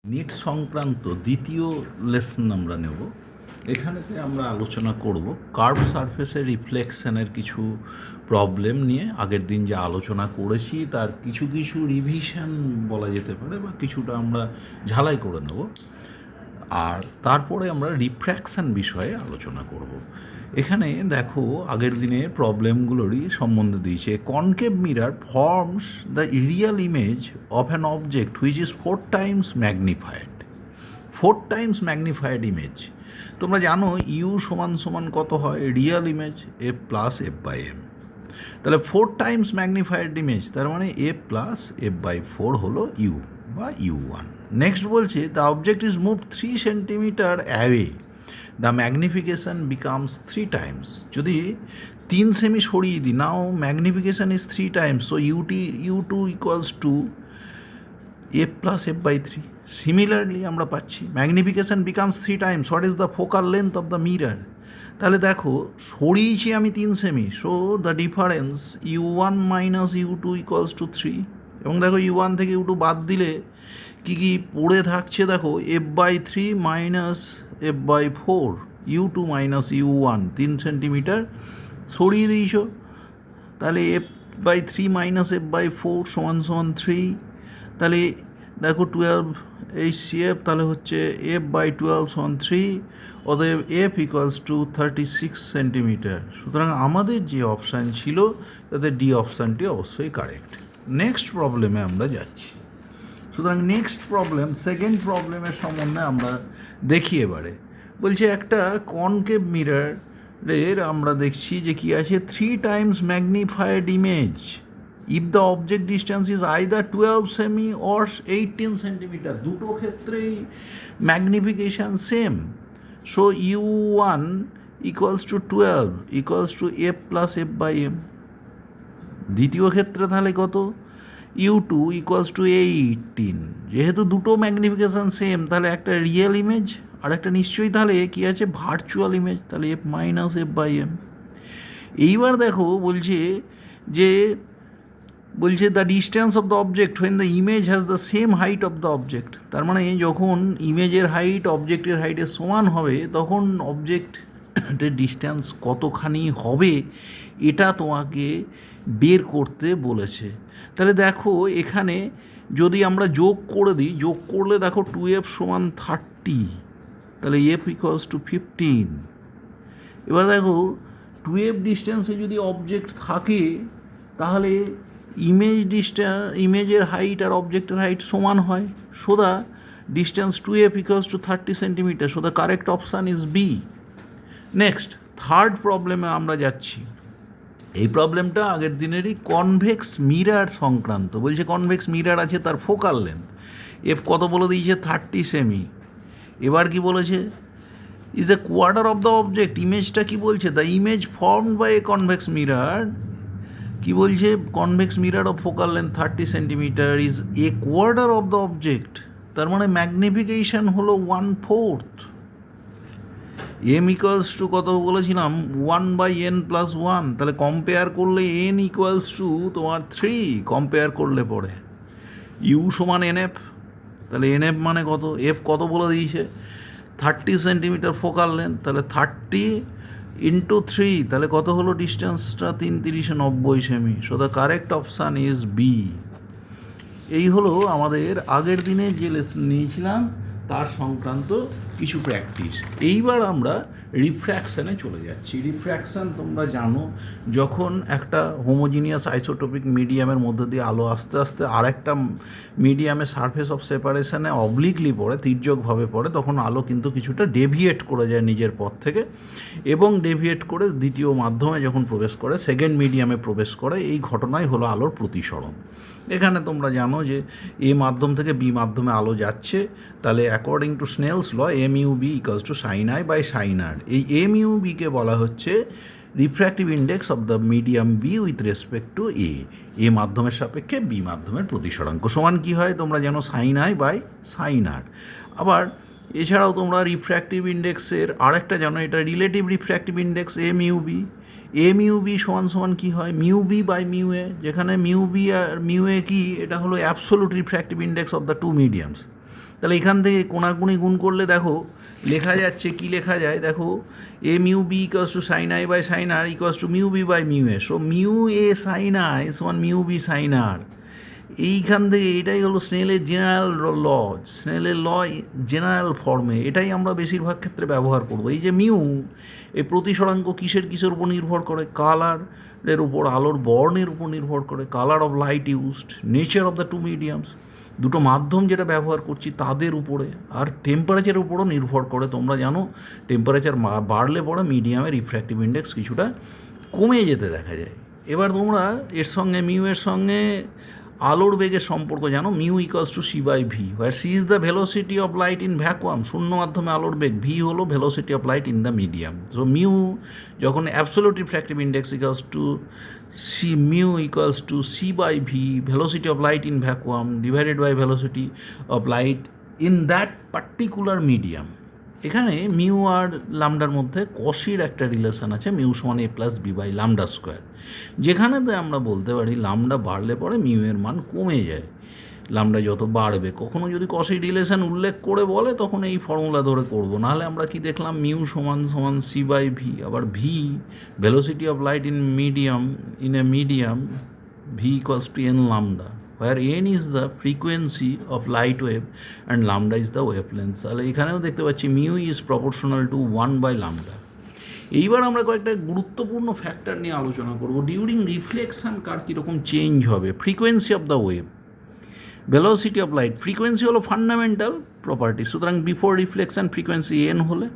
NEET সংক্রান্ত দ্বিতীয় lesson আমরা নেব। এখানেতে আমরা আলোচনা করব কার্ভ সারফেসের রিফ্লেকশনের কিছু প্রবলেম নিয়ে। আগের দিন যে আলোচনা করেছি তার কিছু কিছু রিভিশন বলা যেতে পারে, বা কিছুটা আমরা ঝালাই করে নেব। আর তারপরে আমরা রিফ্র্যাকশন বিষয়ে আলোচনা করব। এখানে দেখো আগের দিনের প্রবলেমগুলোরই সম্বন্ধে দিয়েছে। Concave mirror forms the real image of an object which is 4 times magnified. 4 times magnified image. তোমরা জানো ইউ সমান সমান কত হয়? Real image f plus f by m. তাহলে 4 টাইমস ম্যাগনিফাইড ইমেজ, তার মানে এফ প্লাস এফ বাই 4 হলো ইউ বা ইউ ওয়ান। নেক্সট বলছে the object is move 3 centimetre away, the magnification becomes 3 times. যদি 3 সেমি সরিয়ে দিই, now magnification is 3 times, so u two equals to f plus f by 3। Similarly আমরা পাচ্ছি magnification becomes 3 times, what is the focal length of the mirror. তাহলে দেখো সরিয়েছি আমি 3 সেমি, so the difference u one minus u two equals to 3। এবং দেখো u one থেকে ইউ টু বাদ দিলে কী কী পড়ে থাকছে, দেখো f by 3 minus f by 4, u two minus u one, 3 centimetre সরিয়ে দিয়েছ। তাহলে f by 3 minus f by 4 সমান সমান 3। তাহলে দেখো 12 HCF, তাহলে হচ্ছে এফ বাই 12 সমান 3, অতএব এফ ইকুয়ালস টু 36 সেন্টিমিটার। সুতরাং আমাদের যে অপশান ছিল তাতে ডি অপশানটি অবশ্যই কারেক্ট। নেক্সট প্রবলেমে আমরা যাচ্ছি। সুতরাং নেক্সট প্রবলেম, সেকেন্ড প্রবলেমের সম্বন্ধে আমরা দেখি এবারে। বলছে একটা কনকেভ মিরারের আমরা দেখছি যে কি আছে, 3 times magnified image if the object distance is either 12 cm or 18 centimetre. দুটো ক্ষেত্রেই magnification same, so u one equals to 12 equals to f plus f by m. দ্বিতীয় ক্ষেত্রে তাহলে কত? U two equals to 18। যেহেতু দুটো ম্যাগনিফিকেশান সেম, তাহলে একটা রিয়েল ইমেজ আর একটা নিশ্চয়ই তাহলে কী আছে, ভার্চুয়াল ইমেজ। তাহলে f minus f by m. এইবার দেখো বলছে যে the distance of the object when the image has the same height of the object. তার মানে যখন ইমেজের হাইট অবজেক্টের হাইটের সমান হবে, তখন অবজেক্টের ডিস্টেন্স কতখানি হবে এটা তোমাকে বের করতে বলেছে। তাহলে দেখো এখানে যদি আমরা যোগ করে দিই, যোগ করলে দেখো 2f সমান 30, তাহলে এফ ইকুয়ালস টু 15। এবার দেখো 2f ডিস্টেন্সে যদি অবজেক্ট থাকে, তাহলে ইমেজের হাইট আর অবজেক্টের হাইট সমান হয়। So the distance 2f equals to 30 centimetre. So the correct option is B. Next third প্রবলেমে আমরা যাচ্ছি। এই প্রবলেমটা আগের দিনেরই, কনভেক্স মিরার সংক্রান্ত। বলছে কনভেক্স মিরার আছে, তার ফোকাল লেন্থ এফ কত বলে দিয়েছে, 30 সেমি। এবার কি বলেছে, is a quarter of the object. ইমেজটা কি বলছে, the image formed by a convex mirror. কি বলছে, convex mirror of focal length 30 centimetre is a quarter of the object. তার মানে ম্যাগনিফিকেশান হলো 1/4। এম ইকুয়ালস টু কত বলেছিলাম, 1/n+1। তাহলে কম্পেয়ার করলে n ইকুয়ালস টু তোমার 3, কম্পেয়ার করলে পরে ইউ সমান এনএফ। তাহলে এনএফ মানে কত, এফ কত বলে দিয়েছে, 30 সেন্টিমিটার ফোকাল লেন্থ। তাহলে 30 ইন্টু 3, তাহলে কত হলো ডিস্টেন্সটা, 3 3 90 cm. So the correct option is B. এই হলো আমাদের আগের দিনে যে লেসন নিয়েছিলাম তার সংক্রান্ত কিছু প্র্যাকটিস। এইবার আমরা রিফ্র্যাকশানে চলে যাচ্ছি। রিফ্র্যাকশান তোমরা জানো, যখন একটা হোমোজিনিয়াস আইসোটোপিক মিডিয়ামের মধ্যে দিয়ে আলো আস্তে আস্তে আর একটা মিডিয়ামের সারফেস অফ সেপারেশনে অবলিকলি পড়ে, তির্যকভাবে পড়ে, তখন আলো কিন্তু কিছুটা ডেভিয়েট করে যায় নিজের পথ থেকে, এবং ডেভিয়েট করে দ্বিতীয় মাধ্যমে যখন প্রবেশ করে, সেকেন্ড মিডিয়ামে প্রবেশ করে। এই ঘটনাই হলো আলোর প্রতিসরণ। এখানে তোমরা জানো যে এ মাধ্যম থেকে বি মাধ্যমে আলো যাচ্ছে, তাহলে according to Snell's law mu b equals to sine i by sine r. এই এম ইউ বিকে বলা হচ্ছে refractive index of the medium b with respect to a মাধ্যমের সাপেক্ষে বি মাধ্যমের প্রতিসরাঙ্ক সমান কী হয় তোমরা জানো, sine i by sine r. আবার এছাড়াও তোমরা রিফ্র্যাক্টিভ ইন্ডেক্সের আরেকটা জানো, এটা relative refractive index mu b. Mu b সমান সমান কী হয়, mu b by mu a, যেখানে মিউ বি আর মিউ এ কি, এটা হলো absolute refractive index of the two mediums. তাহলে এখান থেকে কোনাকুনি গুণ করলে দেখো লেখা যাচ্ছে, কি লেখা যায় দেখো, a mu b equals to sine i by sine r equals to mu b by mu a. So mu a sine i সমান মিউ বি সাইন আর। এইখান থেকে এটাই হলো স্নেলের জেনারেল ল, স্নেলের ল জেনারেল ফর্মে, এটাই আমরা বেশিরভাগ ক্ষেত্রে ব্যবহার করবো। এই যে মিউ, এই প্রতিসরাঙ্ক কিসের উপর নির্ভর করে? কালারের উপর, আলোর বর্ণের উপর নির্ভর করে, colour of light used, nature of the two mediums, দুটো মাধ্যম যেটা ব্যবহার করছি তাদের উপরে, আর টেম্পারেচারের উপরও নির্ভর করে। তোমরা জানো টেম্পারেচার বাড়লে পরে মিডিয়ামের রিফ্র্যাক্টিভ ইন্ডেক্স কিছুটা কমে যেতে দেখা যায়। এবার তোমরা এর সঙ্গে মিউ এর সঙ্গে আলোর বেগের সম্পর্ক জানো, mu equals to c by v, where c is the velocity of light in vacuum, শূন্য মাধ্যমে আলোর বেগ, ভি হলো velocity of light in the medium. So mu যখন absolute refractive index equals to c, mu equals to c by v, velocity of light in vacuum divided by velocity of light in that particular medium. এখানে mu আর লামডার মধ্যে কসির একটা relation আছে, mu সমান a plus b by lambda square, যেখানেতে আমরা বলতে পারি লামডা বাড়লে পরে মিউ এর মান কমে যায়। লামডা যত বাড়বে, কখনো যদি কসি রিলেশন উল্লেখ করে বলে তখন এই ফর্মুলা ধরে করবো, নাহলে আমরা কি দেখলাম, মিউ সমান সমান সি বাই ভি, আবার V velocity of light in medium, in a medium, V equals to N lambda, where n is the frequency of light wave and lambda is the wavelength। তাহলে এখানেও দেখতে পাচ্ছি mu is proportional to 1 by lambda. এইবার আমরা কয়েকটা গুরুত্বপূর্ণ factor নিয়ে আলোচনা করব। ডিউরিং রিফ্লেকশন কার কীরকম চেঞ্জ হবে, frequency of the wave, velocity of light, frequency হলো ফান্ডামেন্টাল প্রপার্টি, সুতরাং বিফোর রিফ্লেকশন ফ্রিকোয়েন্সি এন হলে,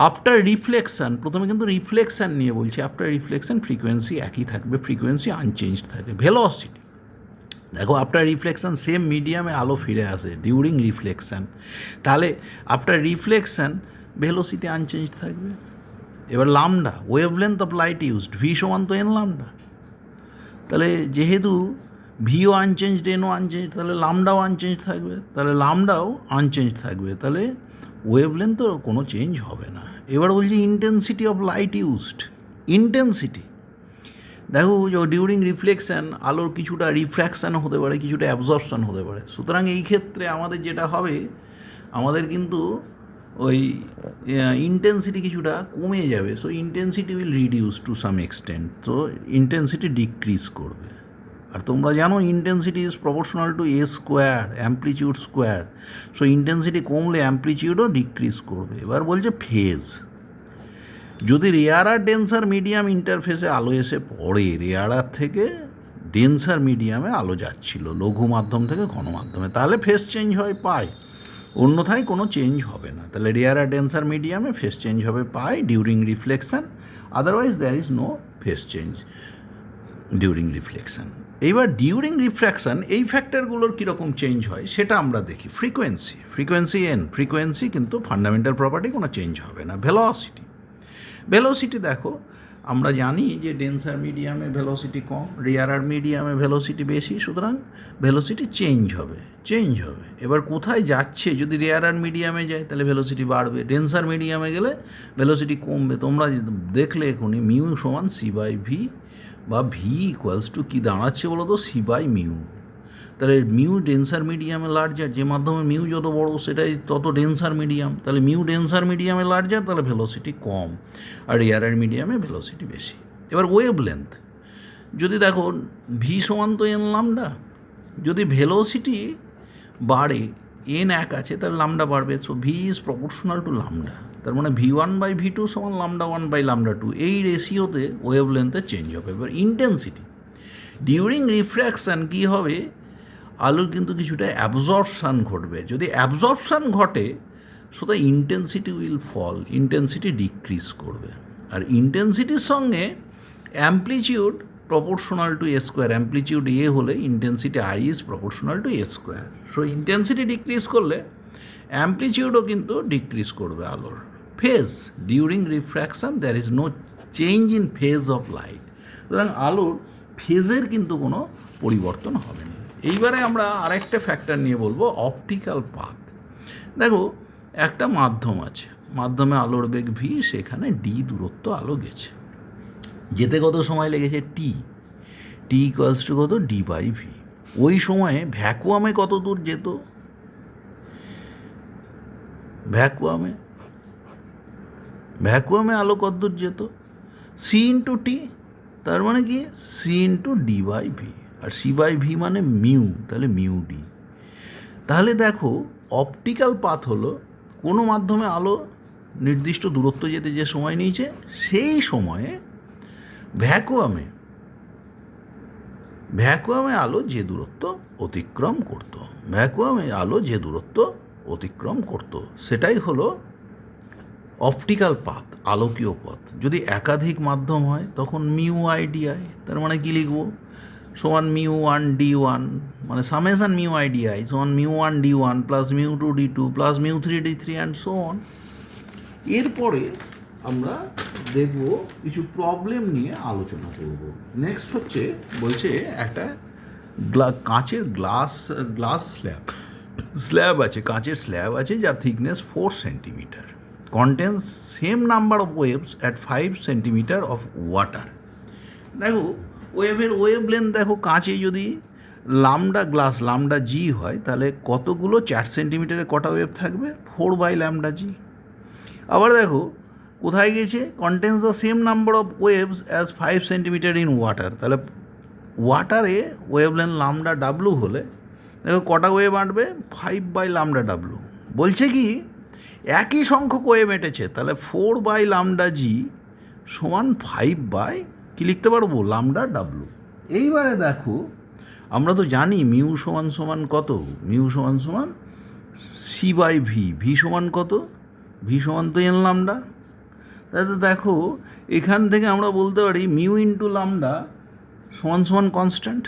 আফটার রিফ্লেকশন, প্রথমে কিন্তু রিফ্লেকশন নিয়ে বলছি, আফটার রিফ্লেকশন ফ্রিকোয়েন্সি একই থাকবে, ফ্রিকোয়েন্সি আনচেঞ্জ থাকবে। ভেলোসিটি দেখো, আফটার রিফ্লেকশন সেম মিডিয়ামে আলো ফিরে আসে ডিউরিং রিফ্লেকশন, তাহলে আফটার রিফ্লেকশন ভেলোসিটি আনচেঞ্জ থাকবে। এবার lambda, wavelength of light used, V সমান তো এন লামডা, তাহলে যেহেতু ভিও আনচেঞ্জড এনও আনচেঞ্জ, তাহলে লামডাও আনচেঞ্জ থাকবে, তাহলে লামডাও আনচেঞ্জ থাকবে, তাহলে ওয়েভলেন্থও কোনো চেঞ্জ হবে না। এবার বলছি intensity of light used, intensity দেখো ডিউরিং রিফ্লেকশান আলোর কিছুটা রিফ্র্যাকশান হতে পারে, কিছুটা অ্যাবজর্পশান হতে পারে, সুতরাং এই ক্ষেত্রে আমাদের যেটা হবে, আমাদের কিন্তু ওই ইন্টেন্সিটি কিছুটা কমে যাবে। So intensity will reduce to some extent, তো ইন্টেন্সিটি ডিক্রিজ করবে। আর তোমরা জানো intensity is proportional to a square, amplitude square, so intensity কমলে অ্যাম্প্লিটিউডও ডিক্রিজ করবে। এবার বলছে ফেজ, যদি রেয়ারার ডেন্সার মিডিয়াম ইন্টারফেসে আলো এসে পড়ে, রেয়ারার থেকে ডেন্সার মিডিয়ামে আলো যাচ্ছিল লঘু মাধ্যম থেকে ঘন মাধ্যমে, তাহলে ফেজ চেঞ্জ হয় পায়, অন্যথায় কোনো চেঞ্জ হবে না। তাহলে রেয়ারার ডেন্সার মিডিয়ামে ফেজ চেঞ্জ হবে পায় during reflection, otherwise there is no phase change during reflection. এইবার ডিউরিং রিফ্র্যাকশান এই ফ্যাক্টরগুলোর কীরকম চেঞ্জ হয় সেটা আমরা দেখি। ফ্রিকোয়েন্সি, ফ্রিকোয়েন্সি এন, ফ্রিকোয়েন্সি কিন্তু ফান্ডামেন্টাল প্রপার্টি, কোনো চেঞ্জ হবে না। ভেলোসিটি, ভেলোসিটি দেখো আমরা জানি যে ডেন্সার মিডিয়ামে ভেলোসিটি কম, রেয়ারার মিডিয়ামে ভেলোসিটি বেশি, সুতরাং ভেলোসিটি চেঞ্জ হবে। এবার কোথায় যাচ্ছে, যদি রেয়ারার মিডিয়ামে যায় তাহলে ভেলোসিটি বাড়বে, ডেন্সার মিডিয়ামে গেলে ভেলোসিটি কমবে। তোমরা দেখলে এখনই মিউ সমান সি বাই ভি, বা ভি ইকুয়ালস টু কী দাঁড়াচ্ছে বলো তো, সি বাই মিউ। তাহলে মিউ ডেন্সার মিডিয়ামে লার্জার, যে মাধ্যমে মিউ যত বড় সেটাই তত ডেন্সার মিডিয়াম, তাহলে মিউ ডেন্সার মিডিয়ামে লার্জার, তাহলে ভেলোসিটি কম, আর রেয়ারার মিডিয়ামে ভেলোসিটি বেশি। এবার ওয়েভ লেন্থ, যদি দেখো ভি সমান তো এন লামডা, যদি ভেলোসিটি বাড়ে, এন এক আছে তাহলে লামডা বাড়বে, so v is proportional to lambda, তার মানে v one by v two সমান lambda one by lambda two, এই রেশিওতে ওয়েভ লেন্থে চেঞ্জ হবে। এবার ইন্টেন্সিটি, ডিউরিং রিফ্র্যাকশান কী হবে, আলোর কিন্তু কিছুটা অ্যাবজর্পশান ঘটবে, যদি অ্যাবজর্পশান ঘটে so the intensity will fall, intensity decrease করবে। আর ইন্টেন্সিটির সঙ্গে amplitude proportional to a square, amplitude a হলে intensity I is proportional to a square, so intensity decrease করলে অ্যাম্প্লিটিউডও কিন্তু ডিক্রিজ করবে আলোর। Phase, during refraction there is no change in phase of light, সুতরাং আলোর ফেজের কিন্তু কোনো পরিবর্তন হবে না। এইবারে আমরা আরেকটা ফ্যাক্টর নিয়ে বলবো, অপটিক্যাল পাথ। দেখো একটা মাধ্যম আছে, মাধ্যমে আলোর বেগ ভি, সেখানে ডি দূরত্ব আলো গেছে, যেতে কত সময় লেগেছে টি, টি ইকুয়ালস টু কত ডি বাই ভি। ওই সময়ে ভ্যাকুয়ামে কত দূর যেত, ভ্যাকুয়ামে আলো কতদূর যেত? সি ইন্টু টি, তার মানে কি c into d by v, আর সি বাই ভি মানে মিউ, তাহলে মিউ ডি। তাহলে দেখো অপটিক্যাল পাথ হলো কোনো মাধ্যমে আলো নির্দিষ্ট দূরত্ব যেতে যে সময় নিয়েছে, সেই সময়ে ভ্যাকুয়ামে আলো যে দূরত্ব অতিক্রম করতো, সেটাই হলো অপটিক্যাল পাথ, আলোকীয় পথ। যদি একাধিক মাধ্যম হয় তখন মিউ আই ডি আই, তার মানে কি লিখবো? সমান মিউ ওয়ান ডি ওয়ান, মানে summation mu i d i সমান mu one d one plus mu two d two plus mu three d three and so on. এরপরে আমরা দেখব কিছু প্রবলেম নিয়ে আলোচনা করব। নেক্সট হচ্ছে বলছে একটা কাঁচের গ্লাস স্ল্যাব আছে, কাঁচের স্ল্যাব আছে যার thickness 4 centimetre, contains same number of waves at 5 centimetre of water. দেখো ওয়েভ লেন্থ দেখো, কাঁচে যদি লামডা জি হয় তাহলে কতগুলো 4 সেন্টিমিটারে কটা ওয়েভ থাকবে? 4/λg। আবার দেখো কোথায় গেছে? Contains the same number of waves as 5 centimetre in water, তাহলে ওয়াটারে ওয়েভ লেন্থ লামডা ডাব্লু হলে দেখো কটা ওয়েভ আঁটবে? 5/λw। বলছে কি একই সংখ্যক ওয়েভ এঁটেছে, তাহলে 4/λg সমান 5 কি লিখতে পারবো? λw। এইবারে দেখো আমরা তো জানি মিউ সমান কত? মিউ সমান সি বাই ভি। ভি সমান কত? ভি সমান তো এন লামডা। তাহলে তো দেখো এখান থেকে আমরা বলতে পারি মিউ ইন্টু লামডা সমান কনস্ট্যান্ট,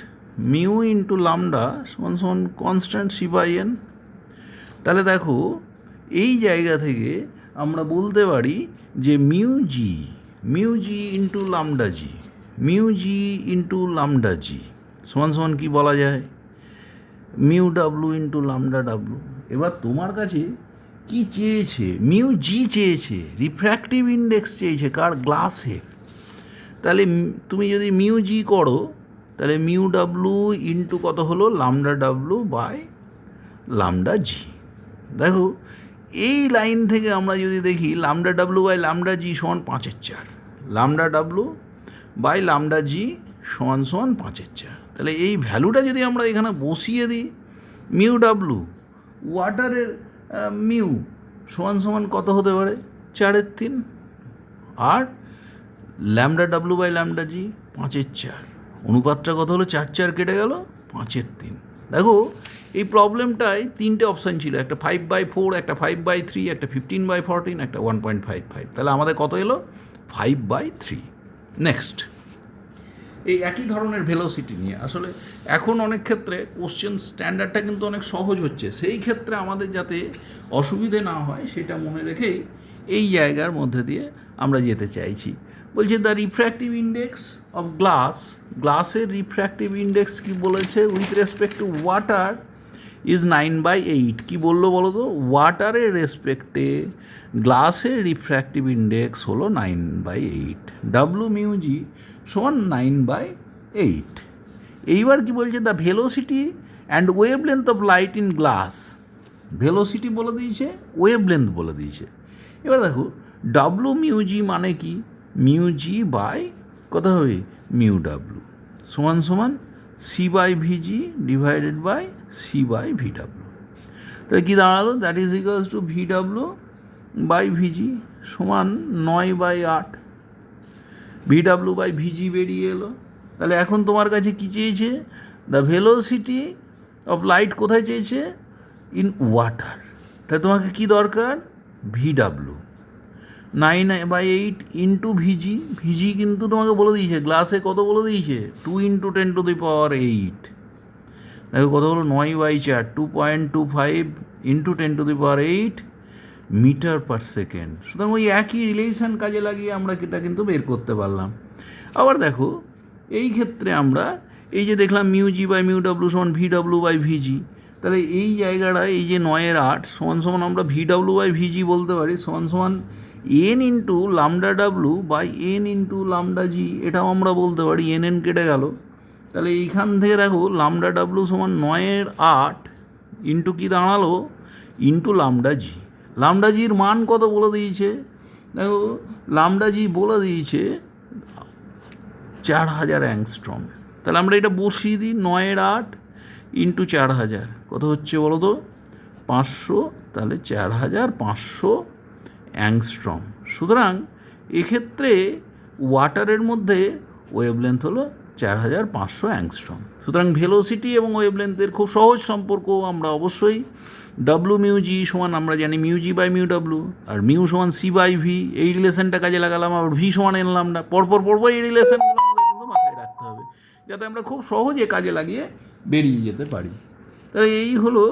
মিউ ইন্টু লামডা সমান কনস্ট্যান্ট সি বাই এন। তাহলে দেখো এই জায়গা থেকে আমরা বলতে পারি যে মিউ জি ইন্টু লামডা জি সমান কি বলা যায়? Mu W into lambda W. এবার তোমার কাছে কি চেয়েছে? মিউ জি চেয়েছে, রিফ্র্যাক্টিভ ইন্ডেক্স চেয়েছে, কার? গ্লাসের। তাহলে তুমি যদি মিউ জি করো তাহলে মিউ ডাব্লু ইন্টু কত হলো? লামডা ডাব্লু বাই লামডা জি। দেখো এই লাইন থেকে আমরা যদি দেখি লামডা ডাব্লু বাই লামডা জি সমান 5/4, লামডা ডাব্লু বাই লামডা জি সমান 5/4। তাহলে এই ভ্যালুটা যদি আমরা এখানে বসিয়ে দিই, মিউ ডাব্লু ওয়াটারের মিউ সমান কত হতে পারে? 4/3, আর ল্যামডা ডাব্লু বাই ল্যামডা জি 5/4, অনুপাতটা কত হলো? 4 কেটে গেল 5/3। দেখো এই প্রবলেমটায় 3টে অপশান ছিল, একটা 5/4, একটা 5/3, একটা 15/14, একটা 1.55। তাহলে আমাদের কত এলো? 5/3। নেক্সট এই একই ধরনের ভেলোসিটি নিয়ে আসলে এখন অনেক ক্ষেত্রে কোশ্চেন স্ট্যান্ডার্ডটা কিন্তু অনেক সহজ হচ্ছে, সেই ক্ষেত্রে আমাদের যাতে অসুবিধে না হয় সেটা মনে রেখেই এই জায়গার মধ্যে দিয়ে আমরা যেতে চাইছি। বলছে দ্য রিফ্র্যাক্টিভ ইন্ডেক্স অফ গ্লাসের রিফ্র্যাক্টিভ ইন্ডেক্স কি বলেছে? With respect two water is 9/8। কী বললো বলো তো? ওয়াটারের রেসপেক্টে গ্লাসের রিফ্র্যাক্টিভ ইন্ডেক্স হলো 9/8, ডাব্লু মিউ জি সমান 9/8। এইবার কি বলছে? The velocity and wave length of light in glass. Velocity বলে দিয়েছে, ওয়েভ লেন্থ বলে দিয়েছে। এবার দেখো ডাব্লু মিউ জি মানে কি? মিউ জি বাই কত হবে? মিউ ডাব্লু সমান c by v g divided by c by v ডাব্লু। তাহলে কী দাঁড়ালো? That is equals to v ডাব্লু বাই ভিজি সমান 9/8। ভি ডাব্লু বাই ভিজি বেরিয়ে এলো। তাহলে এখন তোমার কাছে কী চেয়েছে? দ্য ভেলোসিটি অফ লাইট কোথায় চেয়েছে? In water. তাহলে তোমাকে কী দরকার? ভি ডাব্লু 9/8 ইন্টু ভিজি। ভিজি কিন্তু তোমাকে বলে দিয়েছে, গ্লাসে কত বলে দিয়েছে? 2 × 10⁸। দেখো কত হলো? 9/4, 2.25 ইন্টু 10⁸ মিটার পার সেকেন্ড। সুতরাং ওই একই রিলেশন কাজে লাগিয়ে আমরা এটা কিন্তু বের করতে পারলাম। আবার দেখো এই ক্ষেত্রে আমরা এই যে দেখলাম মিউ জি বাই মিউ ডাব্লু সমান ভি ডাব্লু বাই ভিজি, তাহলে এই জায়গাটায় এই যে 9/8 সমান আমরা ভি ডাব্লু বাই ভিজি বলতে পারি সমান এন ইন্টু লামডা ডাব্লু by n into lambda g, এটাও আমরা বলতে পারি। এন কেটে গেল। তাহলে এইখান থেকে দেখো লামডা ডাব্লু সমান 9/8 ইন্টু কী দাঁড়ালো? ইন্টু লামডা জি। লামডা জির মান কত বলে দিয়েছে, দেখো লামডা জি বলে দিয়েছে 4000 অ্যাংস্ট্রম। তাহলে আমরা এটা বসিয়ে দিই, 9/8 ইন্টু 4000 কত হচ্ছে বলো তো, 500, তাহলে 4500 অ্যাংস্ট্রম। সুতরাং এক্ষেত্রে ওয়াটারের মধ্যে ওয়েভলেন্থ হলো 4500 অ্যাংস্ট্রম। সুতরাং ভেলোসিটি এবং ওয়েভলেন্থের খুব সহজ সম্পর্ক আমরা অবশ্যই ডাব্লু মিউ জি সমান আমরা জানি মিউ জি বাই মিউ ডাব্লু, আর মিউ সমান সি বাই ভি, এই রিলেশনটা কাজে লাগালাম, আবার ভি সমান এনলাম না, পরপর এই রিলেশনগুলো আমাদের কিন্তু মাথায় রাখতে হবে যাতে আমরা খুব সহজে কাজে লাগিয়ে বেরিয়ে যেতে পারি। তাহলে এই হলো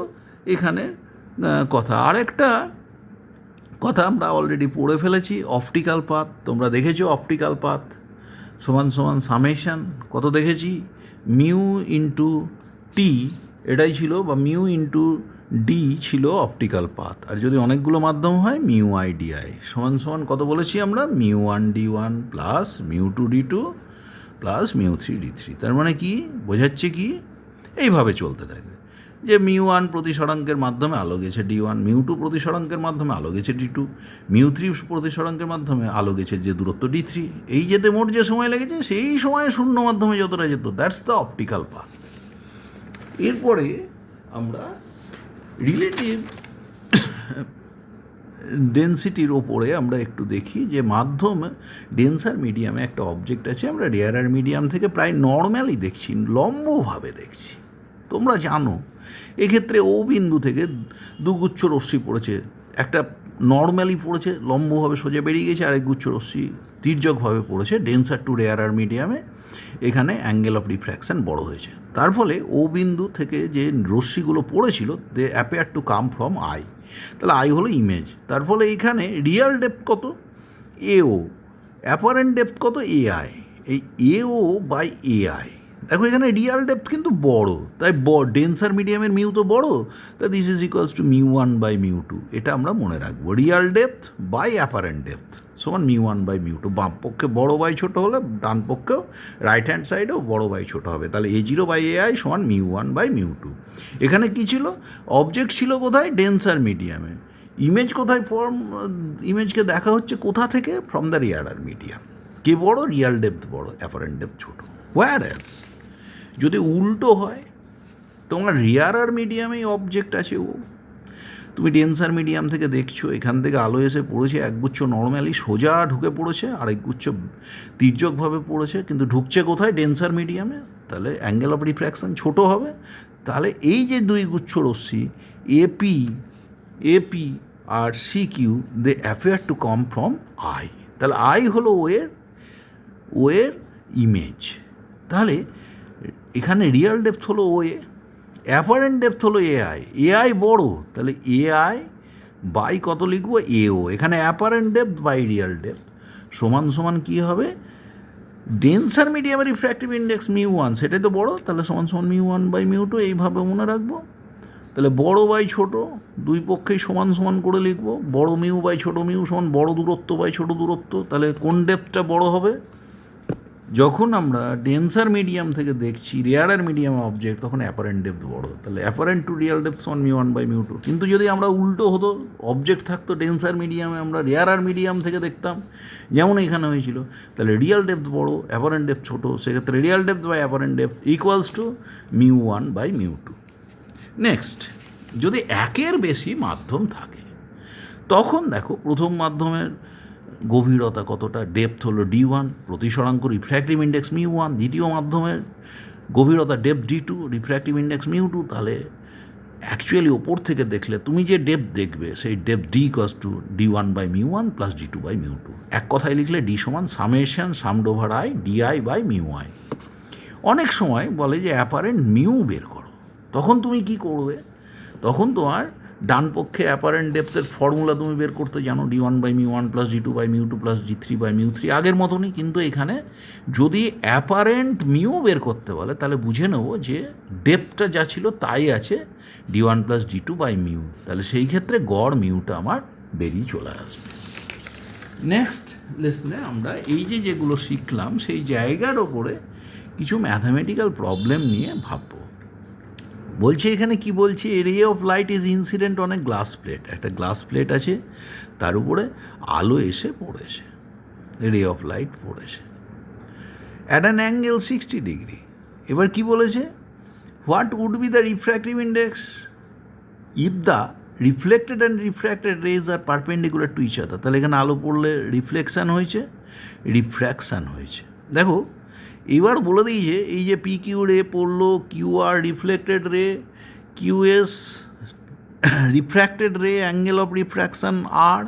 এখানে কথা। আরেকটা কথা আমরা অলরেডি পড়ে ফেলেছি, অপটিক্যাল পাথ। তোমরা দেখেছো অপটিক্যাল পাথ সমান সমান সামেশন কত দেখেছি, মিউ ইন্টু টি এটাই ছিল, বা মিউ ইন্টু ডি ছিল অপটিক্যাল পাথ। আর যদি অনেকগুলো মাধ্যম হয় মিউ আই ডি আই সমান সমান কত বলেছি আমরা, mu one d one plus mu two d two plus mu three d three. তার মানে কি বোঝাচ্ছে, কি এইভাবে চলতে থাকবে যে মিউ ওয়ান প্রতিসরাঙ্কের মাধ্যমে আলো গেছে ডি ওয়ান, মিউ টু প্রতিসরাঙ্কের মাধ্যমে আলো গেছে ডি টু, মিউ থ্রি প্রতিসরাঙ্কের মাধ্যমে আলো গেছে যে দূরত্ব ডি থ্রি। এই যেতে মোট যে সময় লেগেছে সেই সময়ে শূন্য মাধ্যমে যতটা যেত, দ্যাটস দ্য অপটিক্যাল পাথ। এরপরে আমরা রিলেটিভ ডেন্সিটির ওপরে আমরা একটু দেখি যে মাধ্যম ডেন্সার মিডিয়ামে একটা অবজেক্ট আছে, আমরা রেয়ারার মিডিয়াম থেকে প্রায় নর্ম্যালি দেখছি, লম্বভাবে দেখছি। তোমরা জানো এক্ষেত্রে ও বিন্দু থেকে দুগুচ্ছ রশ্মি পড়েছে, একটা নর্ম্যালি পড়েছে লম্বভাবে সোজা বেরিয়ে গেছে, আরেক গুচ্ছ রশ্মি তির্যকভাবে পড়েছে ডেন্সার টু রেয়ারার মিডিয়ামে। এখানে অ্যাঙ্গেল অফ রিফ্র্যাকশন বড় হয়েছে, তার ফলে ও বিন্দু থেকে যে রশ্মিগুলো পড়েছিল they appear to come from I, তাহলে আই হলো ইমেজ। তার ফলে এখানে রিয়াল ডেপথ কত, এও, অ্যাপারেন্ট ডেপথ কত, এ আই। এই এও বাই এ আই, দেখো এখানে রিয়াল ডেপথ কিন্তু বড়, তাই ডেন্সার মিডিয়ামের মিউ তো বড়, তাই this is equals to mu one by mu two. এটা আমরা মনে রাখবো, real depth by apparent depth সমান mu one by mu two. বাম পক্ষে বড় বাই ছোটো হলে ডান পক্ষেও রাইট হ্যান্ড সাইডেও বড় বাই ছোটো হবে, তাহলে a zero by A I সমান mu one by mu two. এখানে কী ছিল, অবজেক্ট ছিল কোথায়, ডেন্সার মিডিয়ামে, ইমেজ কোথায় ফর্ম, ইমেজকে দেখা হচ্ছে কোথা থেকে, ফ্রম দ্য রিয়ারার মিডিয়াম। কে বড়, রিয়াল ডেপথ বড়, অ্যাপারেন্ট ডেপথ ছোটো। হোয়ারএস যদি উল্টো হয়, তোমার রিয়ারার মিডিয়ামেই অবজেক্ট আছে ও, তুমি ডেন্সার মিডিয়াম থেকে দেখছো এখান থেকে আলো এসে পড়েছে, একগুচ্ছ নর্মালি সোজা ঢুকে পড়েছে, আর একগুচ্ছ তির্যকভাবে পড়েছে, কিন্তু ঢুকছে কোথায়, ডেন্সার মিডিয়ামে, তাহলে অ্যাঙ্গেল অফ রিফ্র্যাকশন ছোটো হবে। তাহলে এই যে দুই গুচ্ছ রশ্মি এপি আর C Q, they appear to come from I, তাহলে আই হলো ওয়ের ইমেজ। তাহলে এখানে রিয়াল ডেপথ হলো ও এ, অ্যাপারেন্ট ডেপথ হলো এ আই বড়, তাহলে এ আই বাই কত লিখবো, এও। এখানে apparent depth by real depth সমান সমান কী হবে, ডেন্সার মিডিয়ামের রিফ্র্যাক্টিভ ইন্ডেক্স মিউ ওয়ান সেটাই তো বড়, তাহলে সমান সমান mu one by mu two, এইভাবে মনে রাখবো। তাহলে বড় বাই ছোট দুই পক্ষেই সমান সমান করে লিখবো, বড় মিউ বাই ছোট মিউ সমান বড় দূরত্ব বাই ছোট দূরত্ব। তাহলে কোন ডেপথটা বড় হবে, যখন আমরা ডেন্সার মিডিয়াম থেকে দেখছি রেয়ারার মিডিয়াম অবজেক্ট, তখন অ্যাপারেন্ট ডেপথ বড়, তাহলে অ্যাপারেন্ট টু রিয়াল ডেপথ সমান mu one by mu two. কিন্তু যদি আমরা উল্টো হতো, অবজেক্ট থাকতো ডেন্সার মিডিয়ামে, আমরা রেয়ারার মিডিয়াম থেকে দেখতাম, যেমন এখানে হয়েছিল, তাহলে রিয়াল ডেপথ বড়, অ্যাপারেন্ট ডেপথ ছোটো, সেক্ষেত্রে real depth by apparent depth equals to mu one by mu two. Next, যদি একের বেশি মাধ্যম থাকে, তখন দেখো প্রথম মাধ্যমের গভীরতা কতটা, ডেপথ হলো ডি ওয়ান, প্রতিসরাঙ্ক রিফ্র্যাক্টিভ ইন্ডেক্স মিউ ওয়ান। দ্বিতীয় মাধ্যমের গভীরতা depth d two, refractive index mu two. তাহলে অ্যাকচুয়ালি ওপর থেকে দেখলে তুমি যে ডেপথ দেখবে, সেই depth d equals to d one by mu one plus d two by mu two. এক কথায় লিখলে ডি সমান summation summed over i d i by mu i. অনেক সময় বলে যে অ্যাপারেন্ট মিউ বের করো, তখন তুমি কি করবে, তখন তোমার ডান পক্ষে অ্যাপারেন্ট ডেপথের ফর্মুলা তুমি বের করতে জানো, d one by mu one plus d two by mu two plus d three by mu three, আগের মতনই। কিন্তু এখানে যদি অ্যাপারেন্ট মিউ বের করতে বলে, তাহলে বুঝে নেবো যে ডেপথটা যা ছিল তাই আছে, d one plus d two by mu, তাহলে সেই ক্ষেত্রে গড় মিউটা আমার বেরিয়ে চলে আসবে। নেক্সট লেসনে আমরা এই যেগুলো শিখলাম সেই জায়গার ওপরে কিছু ম্যাথামেটিক্যাল প্রবলেম নিয়ে ভাববো। বলছে এখানে কি বলছে, ray of light is incident on a glass plate, একটা গ্লাস প্লেট আছে, তার উপরে আলো এসে পড়েছে, রে অফ লাইট পড়েছে অ্যাট অ্যান অ্যাঙ্গেল 60 ডিগ্রি। এবার কি বলেছে, what would be the refractive index if the reflected and refracted rays are perpendicular to each other. তাহলে এখানে আলো পড়লে রিফ্লেকশান হয়েছে, রিফ্র্যাকশান হয়েছে। দেখো এবার বলে দিয়েছে এই যে পি কিউ রে পড়লো, কিউ আর রিফ্লেক্টেড রে, কিউ এস রিফ্র্যাক্টেড রে, অ্যাঙ্গেল অফ রিফ্র্যাকশান আর,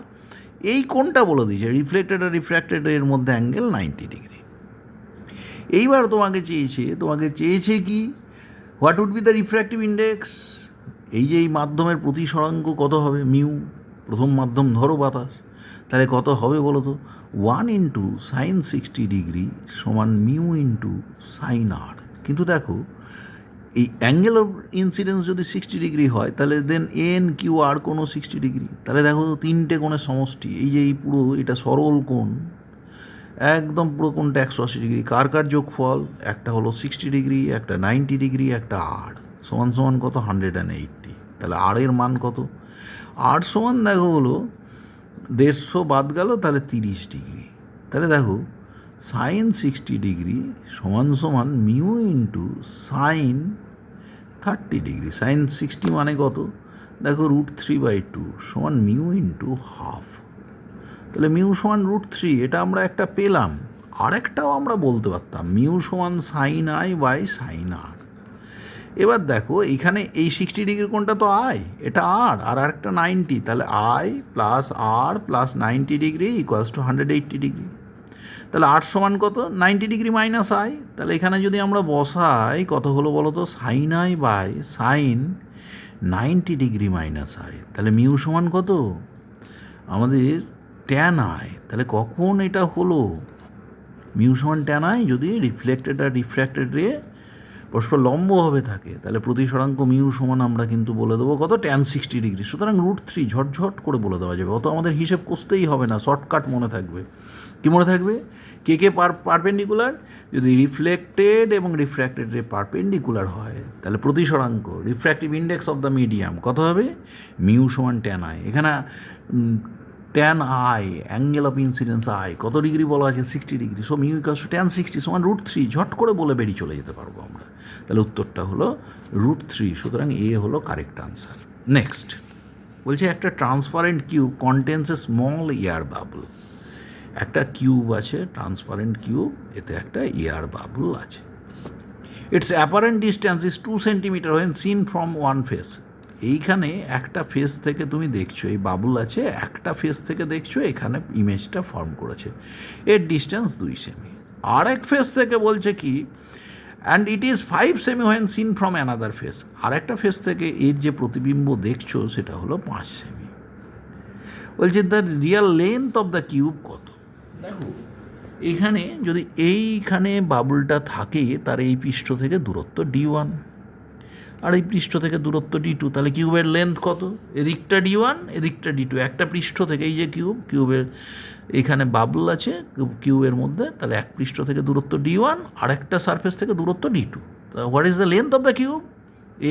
এই কোনটা বলে দিয়েছে, রিফ্লেক্টেড আর রিফ্র্যাক্টেড রের মধ্যে অ্যাঙ্গেল 90 ডিগ্রি। এইবার তোমাকে চেয়েছে কি, what would be the refractive index, এই যে এই মাধ্যমের প্রতিসরাঙ্ক কত হবে, মিউ, প্রথম মাধ্যম ধরো বাতাস, তাহলে কত হবে বলো তো, 1 ইন্টু সাইন 60 ডিগ্রি সমান মিউ ইন্টু সাইন আর। কিন্তু দেখো এই অ্যাঙ্গেল অফ ইনসিডেন্স যদি 60 ডিগ্রি হয় তাহলে দেন এন কিউ আর কোনো 60 ডিগ্রি, তাহলে দেখো তো তিনটে কোণের সমষ্টি, এই যে এই পুরো এটা সরল কোণ, একদম পুরো কোণটা 180 ডিগ্রি, কার যোগফল, একটা হলো 60 ডিগ্রি, একটা 90 ডিগ্রি, একটা আর, সমান সমান কত 180। তাহলে আর এর মান কত, আর সমান দেখো হলো 150 বাদ গেল, তাহলে 30 ডিগ্রি। তাহলে দেখো সাইন 60 ডিগ্রি সমান mu into sine 30 degree. Sine 60 মানে কত, দেখো √3/2 সমান মিউ ইন্টু হাফ। তাহলে মিউ সমান √3, এটা আমরা একটা পেলাম। আরেকটাও আমরা বলতে পারতাম, মিউ সমান সাইন আই বাই সাইন আর। এবার দেখো এইখানে এই 60 ডিগ্রি কোণটা তো আই, এটা আর আরেকটা 90, তাহলে i plus r plus 90 degree equals to 180 degree. তাহলে আর সমান কত, 90 ডিগ্রি মাইনাস আই। তাহলে এখানে যদি আমরা বসাই কত হলো বলো তো, sine i by sine 90 degree minus i. তাহলে মিউ সমান কত আমাদের ট্যান আই। তাহলে কখন এটা হলো, মিউ সমান ট্যান আই যদি রিফ্লেক্টেড আর রিফ্র্যাক্টেড রে পরস্পর লম্বভাবে থাকে, তাহলে প্রতিসরাঙ্ক মিউ সমান আমরা কিন্তু বলে দেবো কত, ট্যান 60 ডিগ্রি। সুতরাং √3 ঝটঝট করে বলে দেওয়া যাবে, অত আমাদের হিসেব করতেই হবে না, শর্টকাট মনে থাকবে। কি মনে থাকবে, কে পারপেন্ডিকুলার, যদি রিফ্লেক্টেড এবং রিফ্র্যাক্টেড রে পারপেন্ডিকুলার হয় তাহলে প্রতিসরাঙ্ক refractive index of the medium কত হবে, মিউ সমান ট্যান আই। এখানে tan i, angle of incidence i কত ডিগ্রি বলা আছে, 60 degree. So mu equals to tan 60 সমান √3, ঝট করে বলে বেরিয়ে চলে যেতে পারবো আমরা। তাহলে উত্তরটা হলো √3, সুতরাং এ হলো কারেক্ট আনসার। নেক্সট বলছে একটা transparent cube contains a small air bubble. একটা কিউব আছে, ট্রান্সপারেন্ট কিউব, এতে একটা এয়ার বাবল আছে। Its apparent distance is 2 centimetre when seen from one face. এইখানে একটা ফেস থেকে তুমি দেখছো এই বাবুল আছে, একটা ফেস থেকে দেখছো এখানে ইমেজটা ফর্ম করেছে, এর ডিস্টেন্স 2 সেমি। আর এক ফেস থেকে বলছে কি, and it is 5 cm when seen from another face. আর একটা ফেস থেকে এর যে প্রতিবিম্ব দেখছো সেটা হলো 5 সেমি। বলছে the Real length of the cube কত। দেখো এখানে যদি এইখানে বাবুলটা থাকে তার এই পৃষ্ঠ থেকে দূরত্ব d1 আর এই পৃষ্ঠ থেকে দূরত্ব d2, তাহলে কিউবের লেন্থ কত, এদিকটা d1 এদিকটা d2, একটা পৃষ্ঠ থেকে এই যে কিউবের এখানে বাবুল আছে কিউবের মধ্যে, তাহলে এক পৃষ্ঠ থেকে দূরত্ব d1 আর একটা সারফেস থেকে দূরত্ব d2। What is the length of the cube,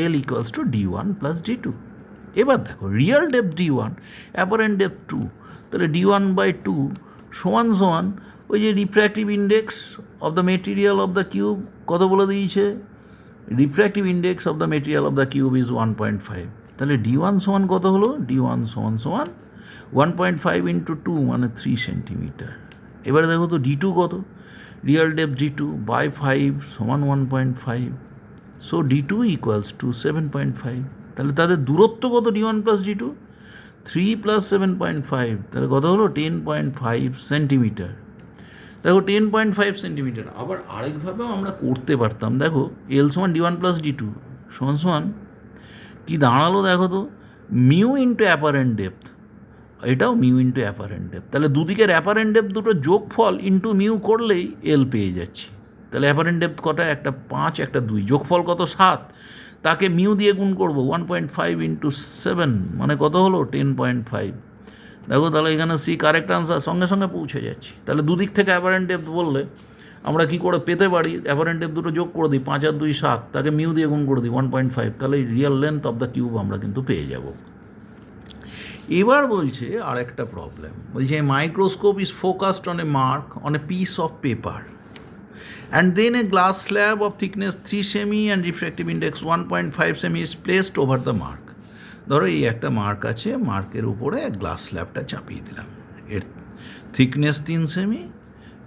L equals to d1 plus d2। এবার দেখো real depth d1, apparent depth 2, তাহলে d1/2 সমান ওই যে refractive index of the material of the cube কত বলে দিয়েছে, refractive index of the material of the cube is 1.5। তাহলে d1 সমান কত হলো, d1 সমান 1.5 ইন্টু 2 মানে 3 সেন্টিমিটার। এবারে দেখো তো d2 কত, রিয়েল ডেপথ d2 বাই 5 সমান 1.5, সো d2 ইকুয়ালস টু 7.5। তাহলে তাদের দূরত্ব কত, d1 প্লাস d2, 3 প্লাস 7.5, তাহলে কত হলো 10.5 সেন্টিমিটার। দেখো 10.5 সেন্টিমিটার। আবার আরেকভাবেও আমরা করতে পারতাম, দেখো এল সমান d1 প্লাস d2 সমান কি দাঁড়ালো, দেখো তো মিউ ইন্টু অ্যাপারেন্ট ডেপথ, এটাও মিউ ইন্টু অ্যাপারেন্ট ডেপথ। তাহলে দুদিকের অ্যাপারেন্ট ডেপথ দুটো যোগফল ইন্টু মিউ করলেই এল পেয়ে যাচ্ছি। তাহলে অ্যাপারেন্ট ডেপথ কটা, একটা 5 একটা 2, যোগফল কত 7, তাকে মিউ দিয়ে গুণ করবো 1.5 ইন্টু 7 মানে কত হলো 10.5। দেখো তাহলে এখানে সি কারেক্ট আনসার, সঙ্গে সঙ্গে পৌঁছে যাচ্ছি। তাহলে দুদিক থেকে অ্যাপারেন্ট ডেপথ বললে আমরা কি করে পেতে পারি, অ্যাপারেন্ট ডেপথ দুটো যোগ করে দিই, 5 আর 2 7, তাকে মিউ দিয়ে গুণ করে দিই 1.5, তাহলে real length of the tube আমরা কিন্তু পেয়ে যাব। এবার বলছে আর একটা প্রবলেম, বলছে microscope is focused on a mark on a piece of paper and then a glass slab of thickness 3 semi and refractive index 1.5 semi is placed over the mark. ধরো এই একটা মার্ক আছে, মার্কের উপরে গ্লাস স্ল্যাবটা চাপিয়ে দিলাম, এর থিকনেস 3 সেমি,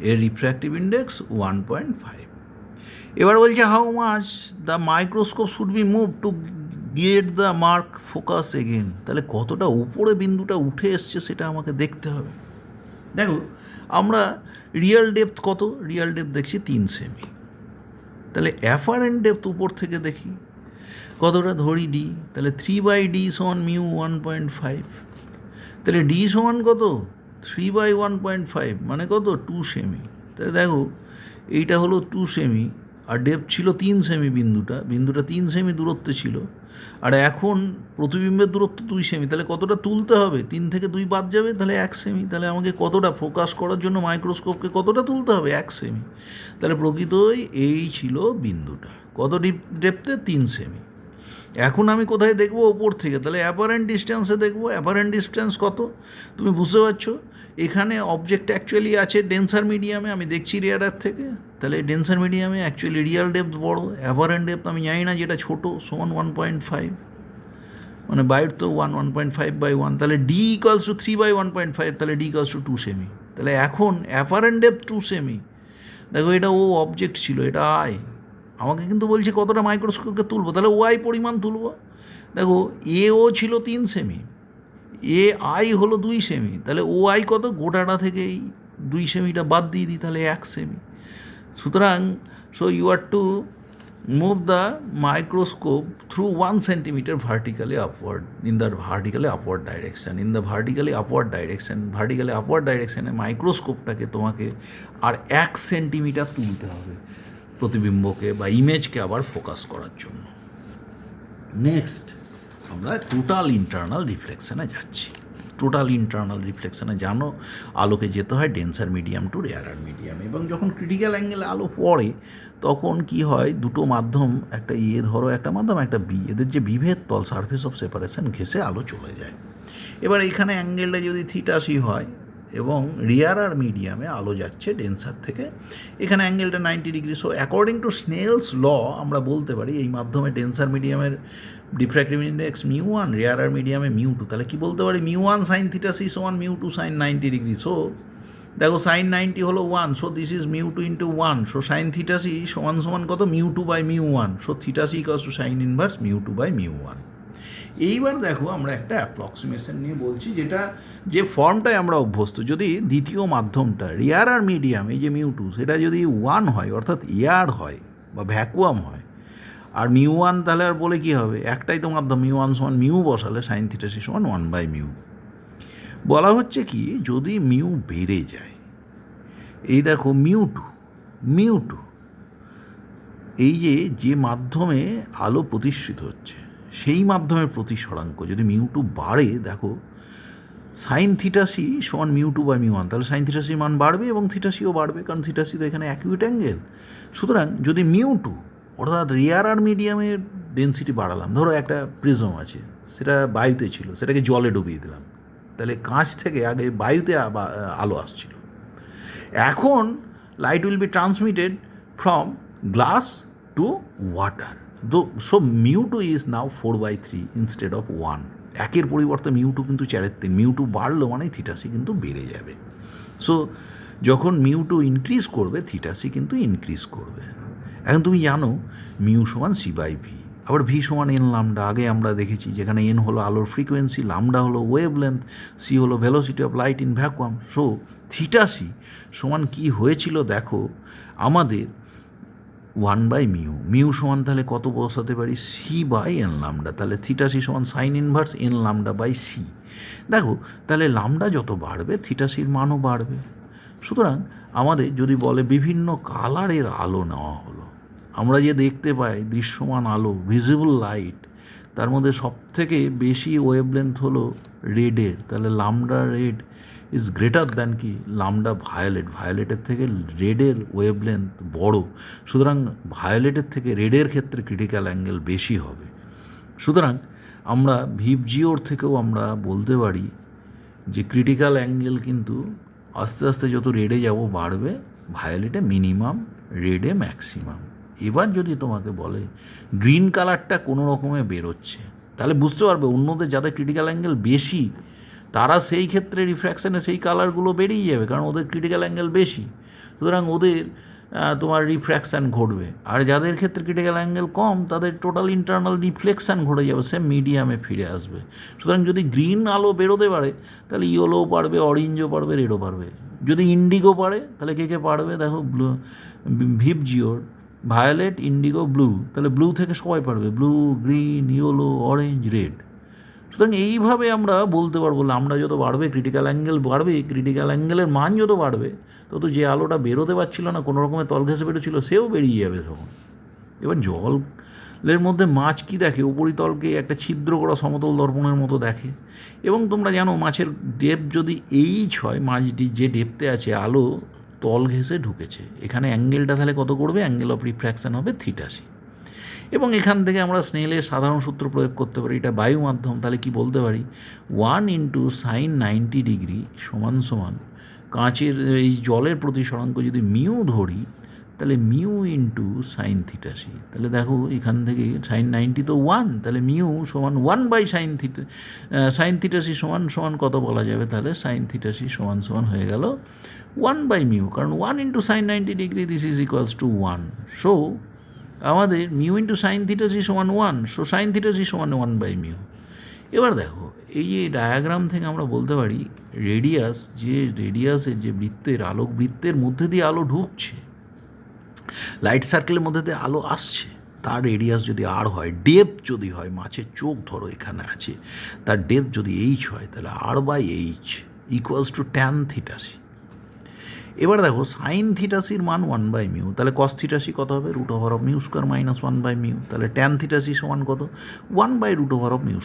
এর রিফ্র্যাক্টিভ ইন্ডেক্স 1.5। এবার বলছে how much the microscope should be move to get the mark focus again, তাহলে কতটা উপরে বিন্দুটা উঠে এসছে সেটা আমাকে দেখতে হবে। দেখো আমরা রিয়েল ডেপথ কত, রিয়েল ডেপথ দেখছি 3 সেমি, তাহলে অ্যাপারেন্ট ডেপথ উপর থেকে দেখি কতটা, ধরি ডি, তাহলে 3/d সমান মিউ 1.5, তাহলে ডি সমান কত 3/1.5 মানে কত 2 সেমি। তাহলে দেখো এইটা হলো 2 সেমি আর ডেপথ ছিল 3 সেমি, বিন্দুটা 3 সেমি দূরত্বে ছিল, আর এখন প্রতিবিম্বের দূরত্ব 2 সেমি, তাহলে কতটা তুলতে হবে, 3 থেকে 2 বাদ যাবে, তাহলে 1 সেমি। তাহলে আমাকে কতটা ফোকাস করার জন্য মাইক্রোস্কোপকে কতটা তুলতে হবে, 1 সেমি। তাহলে প্রকৃতই এই ছিল বিন্দুটা, কত ডেপথে 3 সেমি। এখন আমি কোথায় দেখবো, ওপর থেকে, তাহলে অ্যাপারেন্ট ডিস্টেন্সে দেখবো। অ্যাপারেন্ট ডিস্টেন্স কত তুমি বুঝতে পারছো, এখানে অবজেক্ট অ্যাকচুয়ালি আছে ডেন্সার মিডিয়ামে, আমি দেখছি রেডার থেকে, তাহলে ডেন্সার মিডিয়ামে অ্যাকচুয়ালি রিয়েল ডেপথ বড়, অ্যাপারেন্ট ডেপথ আমি জানি না যেটা ছোটো, সমান 1.5, মানে বাইর তো 1.5/1, তাহলে ডি ইকুয়ালস টু 3/1.5, তাহলে ডি ইকুয়ালস টু 2 সেমি। তাহলে এখন অ্যাপারেন্ট ডেপথ 2 সেমি, দেখো এটা ও অবজেক্ট ছিল, এটা আই, আমাকে কিন্তু বলছে কতটা মাইক্রোস্কোপকে তুলবো, তাহলে ওয়াই পরিমাণ তুলবো। দেখো এ ও ছিল 3 সেমি, এ আই হলো 2 সেমি, তাহলে ও আই কত, গোটাটা থেকে এই 2 সেমিটা বাদ দিয়ে দিই, তাহলে 1 সেমি। সুতরাং so you are to move the microscope through 1 centimetre vertically upward in the vertically upward direction, in the vertically upward ডাইরেকশানে মাইক্রোস্কোপটাকে তোমাকে আর 1 সেন্টিমিটার তুলতে হবে প্রতিবিম্বকে বা ইমেজকে আবার ফোকাস করার জন্য। নেক্সট আমরা টোটাল ইন্টারনাল রিফ্লেকশানে যাচ্ছি। টোটাল ইন্টারনাল রিফ্লেকশানে জানো আলোকে যেতে হয় ডেন্সার মিডিয়াম টু রেয়ারার মিডিয়াম, এবং যখন ক্রিটিক্যাল অ্যাঙ্গেলে আলো পড়ে তখন কি হয়, দুটো মাধ্যম, একটা ধরো একটা মাধ্যম, একটা বি, এদের যে বিভেদ তল সারফেস অফ সেপারেশন ঘেঁষে আলো চলে যায়। এবার এখানে অ্যাঙ্গেলটা যদি থিটাসি হয় এবং রিয়ারার মিডিয়ামে আলো যাচ্ছে ডেন্সার থেকে, এখানে অ্যাঙ্গেলটা 90 degree. So according to Snell's law আমরা বলতে পারি এই মাধ্যমে ডেন্সার মিডিয়ামের ডিফ্র্যাক্টিভ ইন্ডেক্স μ1, রেয়ারার মিডিয়ামে μ2, তাহলে কি বলতে পারি μ1 সাইন থিটা সি সমান μ2 সাইন 90 ডিগ্রি। সো দেখো সাইন 90 হলো 1, so this is μ2 into 1, so sine theta c সমান সমান কত μ2/μ1, so theta c equals to sine inverse μ2/μ1। এইবার দেখো আমরা একটা অ্যাপ্রক্সিমেশন নিয়ে বলছি, যেটা যে ফর্মটায় আমরা অভ্যস্ত, যদি দ্বিতীয় মাধ্যমটা রেয়ারার মিডিয়াম এই যে μ2 সেটা যদি 1 হয়, অর্থাৎ এয়ার হয় বা ভ্যাকুয়াম হয়, আর μ1 তাহলে আর বলে কী হবে, একটাই তো মাধ্যম, μ1 সমান মিউ বসালে সাইন থিটা সি সমান 1/μ। বলা হচ্ছে কি যদি মিউ বেড়ে যায়, এই দেখো μ2 এই যে মাধ্যমে আলো প্রতিষ্ঠিত হচ্ছে সেই মাধ্যমের প্রতিসরাঙ্ক যদি μ2 বাড়ে, দেখো সাইন থিটা সি সমান μ2/μ1, তাহলে সাইন থিটা সির মান বাড়বে এবং থিটা সিও বাড়বে, কারণ থিটা সি তো এখানে অ্যাকিউট অ্যাঙ্গেল। সুতরাং যদি μ2 অর্থাৎ রেয়ারার মিডিয়ামের ডেন্সিটি বাড়ালাম, ধরো একটা প্রিজম আছে, সেটা বায়ুতে ছিল, সেটাকে জলে ডুবিয়ে দিলাম, তাহলে কাঁচ থেকে আগে বায়ুতে আলো আসছিল, এখন light will be transmitted from glass to water, so μ2 is now 4/3 instead of 1, একের পরিবর্তে μ2 কিন্তু 4/3, μ2 বাড়লো মানে থিটা সি কিন্তু বেড়ে যাবে। সো যখন μ2 ইনক্রিজ করবে থিটা সি কিন্তু ইনক্রিজ করবে। এখন তুমি জানো মিউ সমান c/v, আবার ভি সমান এন লামডা, আগে আমরা দেখেছি, যেখানে এন হলো আলোর ফ্রিকোয়েন্সি, লামডা হলো ওয়েভ লেন্থ, সি হলো velocity of light in vacuum. So theta c সমান কী হয়েছিল দেখো আমাদের 1/μ, মিউ সমান তাহলে কত বসাতে পারি c/n লামডা, তাহলে থিটা সি সমান সাইন ইনভার্স n লামডা/c। দেখো তাহলে লামডা যত বাড়বে থিটা সির মানও বাড়বে। সুতরাং আমাদের যদি বলে বিভিন্ন কালারের আলো নেওয়া হলো, আমরা যে দেখতে পাই দৃশ্যমান আলো ভিজিবল লাইট, তার মধ্যে সবথেকে বেশি ওয়েভলেন্থ হলো রেডের, তাহলে lambda red is greater than কি লামডা ভায়োলেট, ভায়োলেটের থেকে রেডের ওয়েভলেন্থ বড়, সুতরাং ভায়োলেটের থেকে রেডের ক্ষেত্রে ক্রিটিক্যাল অ্যাঙ্গেল বেশি হবে। সুতরাং আমরা ভিভ জিওর থেকেও আমরা বলতে পারি যে ক্রিটিক্যাল অ্যাঙ্গেল কিন্তু আস্তে আস্তে যত রেডে যাব বাড়বে, ভায়োলেটে মিনিমাম, রেডে ম্যাক্সিমাম। এবার যদি তোমাকে বলে গ্রিন কালারটা কোনো রকমে বেরোচ্ছে, তাহলে বুঝতে পারবে অন্যদের যাদের ক্রিটিক্যাল অ্যাঙ্গেল বেশি তারা সেই ক্ষেত্রে রিফ্র্যাকশানে সেই কালারগুলো বেরিয়ে যাবে, কারণ ওদের ক্রিটিক্যাল অ্যাঙ্গেল বেশি, সুতরাং ওদের তোমার রিফ্র্যাকশান ঘটবে। আর যাদের ক্ষেত্রে ক্রিটিক্যাল অ্যাঙ্গেল কম তাদের টোটাল ইন্টারনাল রিফ্লেকশান ঘটে যাবে, সে মিডিয়ামে ফিরে আসবে। সুতরাং যদি গ্রিন আলো বেরোতে পারে তাহলে ইয়েলোও পারবে, অরেঞ্জও পারবে, রেডও পারবে। যদি ইন্ডিগো পারে তাহলে কে কে পারবে, দেখো ব্লু, ভিভ জিওর ভায়োলেট, ইন্ডিগো, ব্লু, তাহলে ব্লু থেকে সবাই পারবে, blue, green, yellow, orange, red. সুতরাং এইভাবে আমরা বলতে পারবো আমরা যত বাড়বে ক্রিটিক্যাল অ্যাঙ্গেল বাড়বে, ক্রিটিক্যাল অ্যাঙ্গেলের মান যত বাড়বে তত যে আলোটা বেরোতে পারছিল না, কোনো রকমের তল ঘেঁষে বেরোচ্ছিল, সেও বেরিয়ে যাবে তখন। এবার জলের মধ্যে মাছ কি দেখে, উপরিতলকে একটা ছিদ্র করা সমতল দর্পণের মতো দেখে। এবং তোমরা জানো মাছের ডেপ যদি এইচ হয়, মাছটি যে ডেপতে আছে আলো তল ঘেঁষে ঢুকেছে, এখানে অ্যাঙ্গেলটা তাহলে কত করবে, অ্যাঙ্গেল অফ রিফ্র্যাকশান হবে θc। এবং এখান থেকে আমরা স্নেলের সাধারণ সূত্র প্রয়োগ করতে পারি, এটা বায়ু মাধ্যম, তাহলে কি বলতে পারি 1 × sin 90 ডিগ্রি সমান সমান কাঁচের এই জলের প্রতিসরাঙ্ক যদি মিউ ধরি তাহলে মিউ ইন্টু সাইন θc। তাহলে দেখো এখান থেকে সাইন 90 তো 1, তাহলে মিউ সমান 1/sin θc সমান সমান কত বলা যাবে, তাহলে সাইন θc সমান সমান হয়ে গেল 1/μ, কারণ 1 × sin 90 degree this is equals two 1। So আমাদের মিউ ইন্টু সাইন θc সমান 1, সো সাইন θc সমান 1/μ। এবার দেখো এই যে ডায়াগ্রাম থেকে আমরা বলতে পারি রেডিয়াস, যে রেডিয়াসের যে বৃত্তের আলোক বৃত্তের মধ্যে দিয়ে আলো ঢুকছে, লাইট সার্কেলের মধ্যে দিয়ে আলো আসছে, তার রেডিয়াস যদি আর হয়, ডেপ যদি হয়, মাছের চোখ ধরো এখানে আছে, তার ডেপ যদি এইচ হয় তাহলে r/h equals to tan θc। এবার দেখো সাইন θcর মান 1/μ, তাহলে cos θc কত হবে, √μ² - 1/μ, তাহলে ট্যান θc সমান কত, 1/√μ²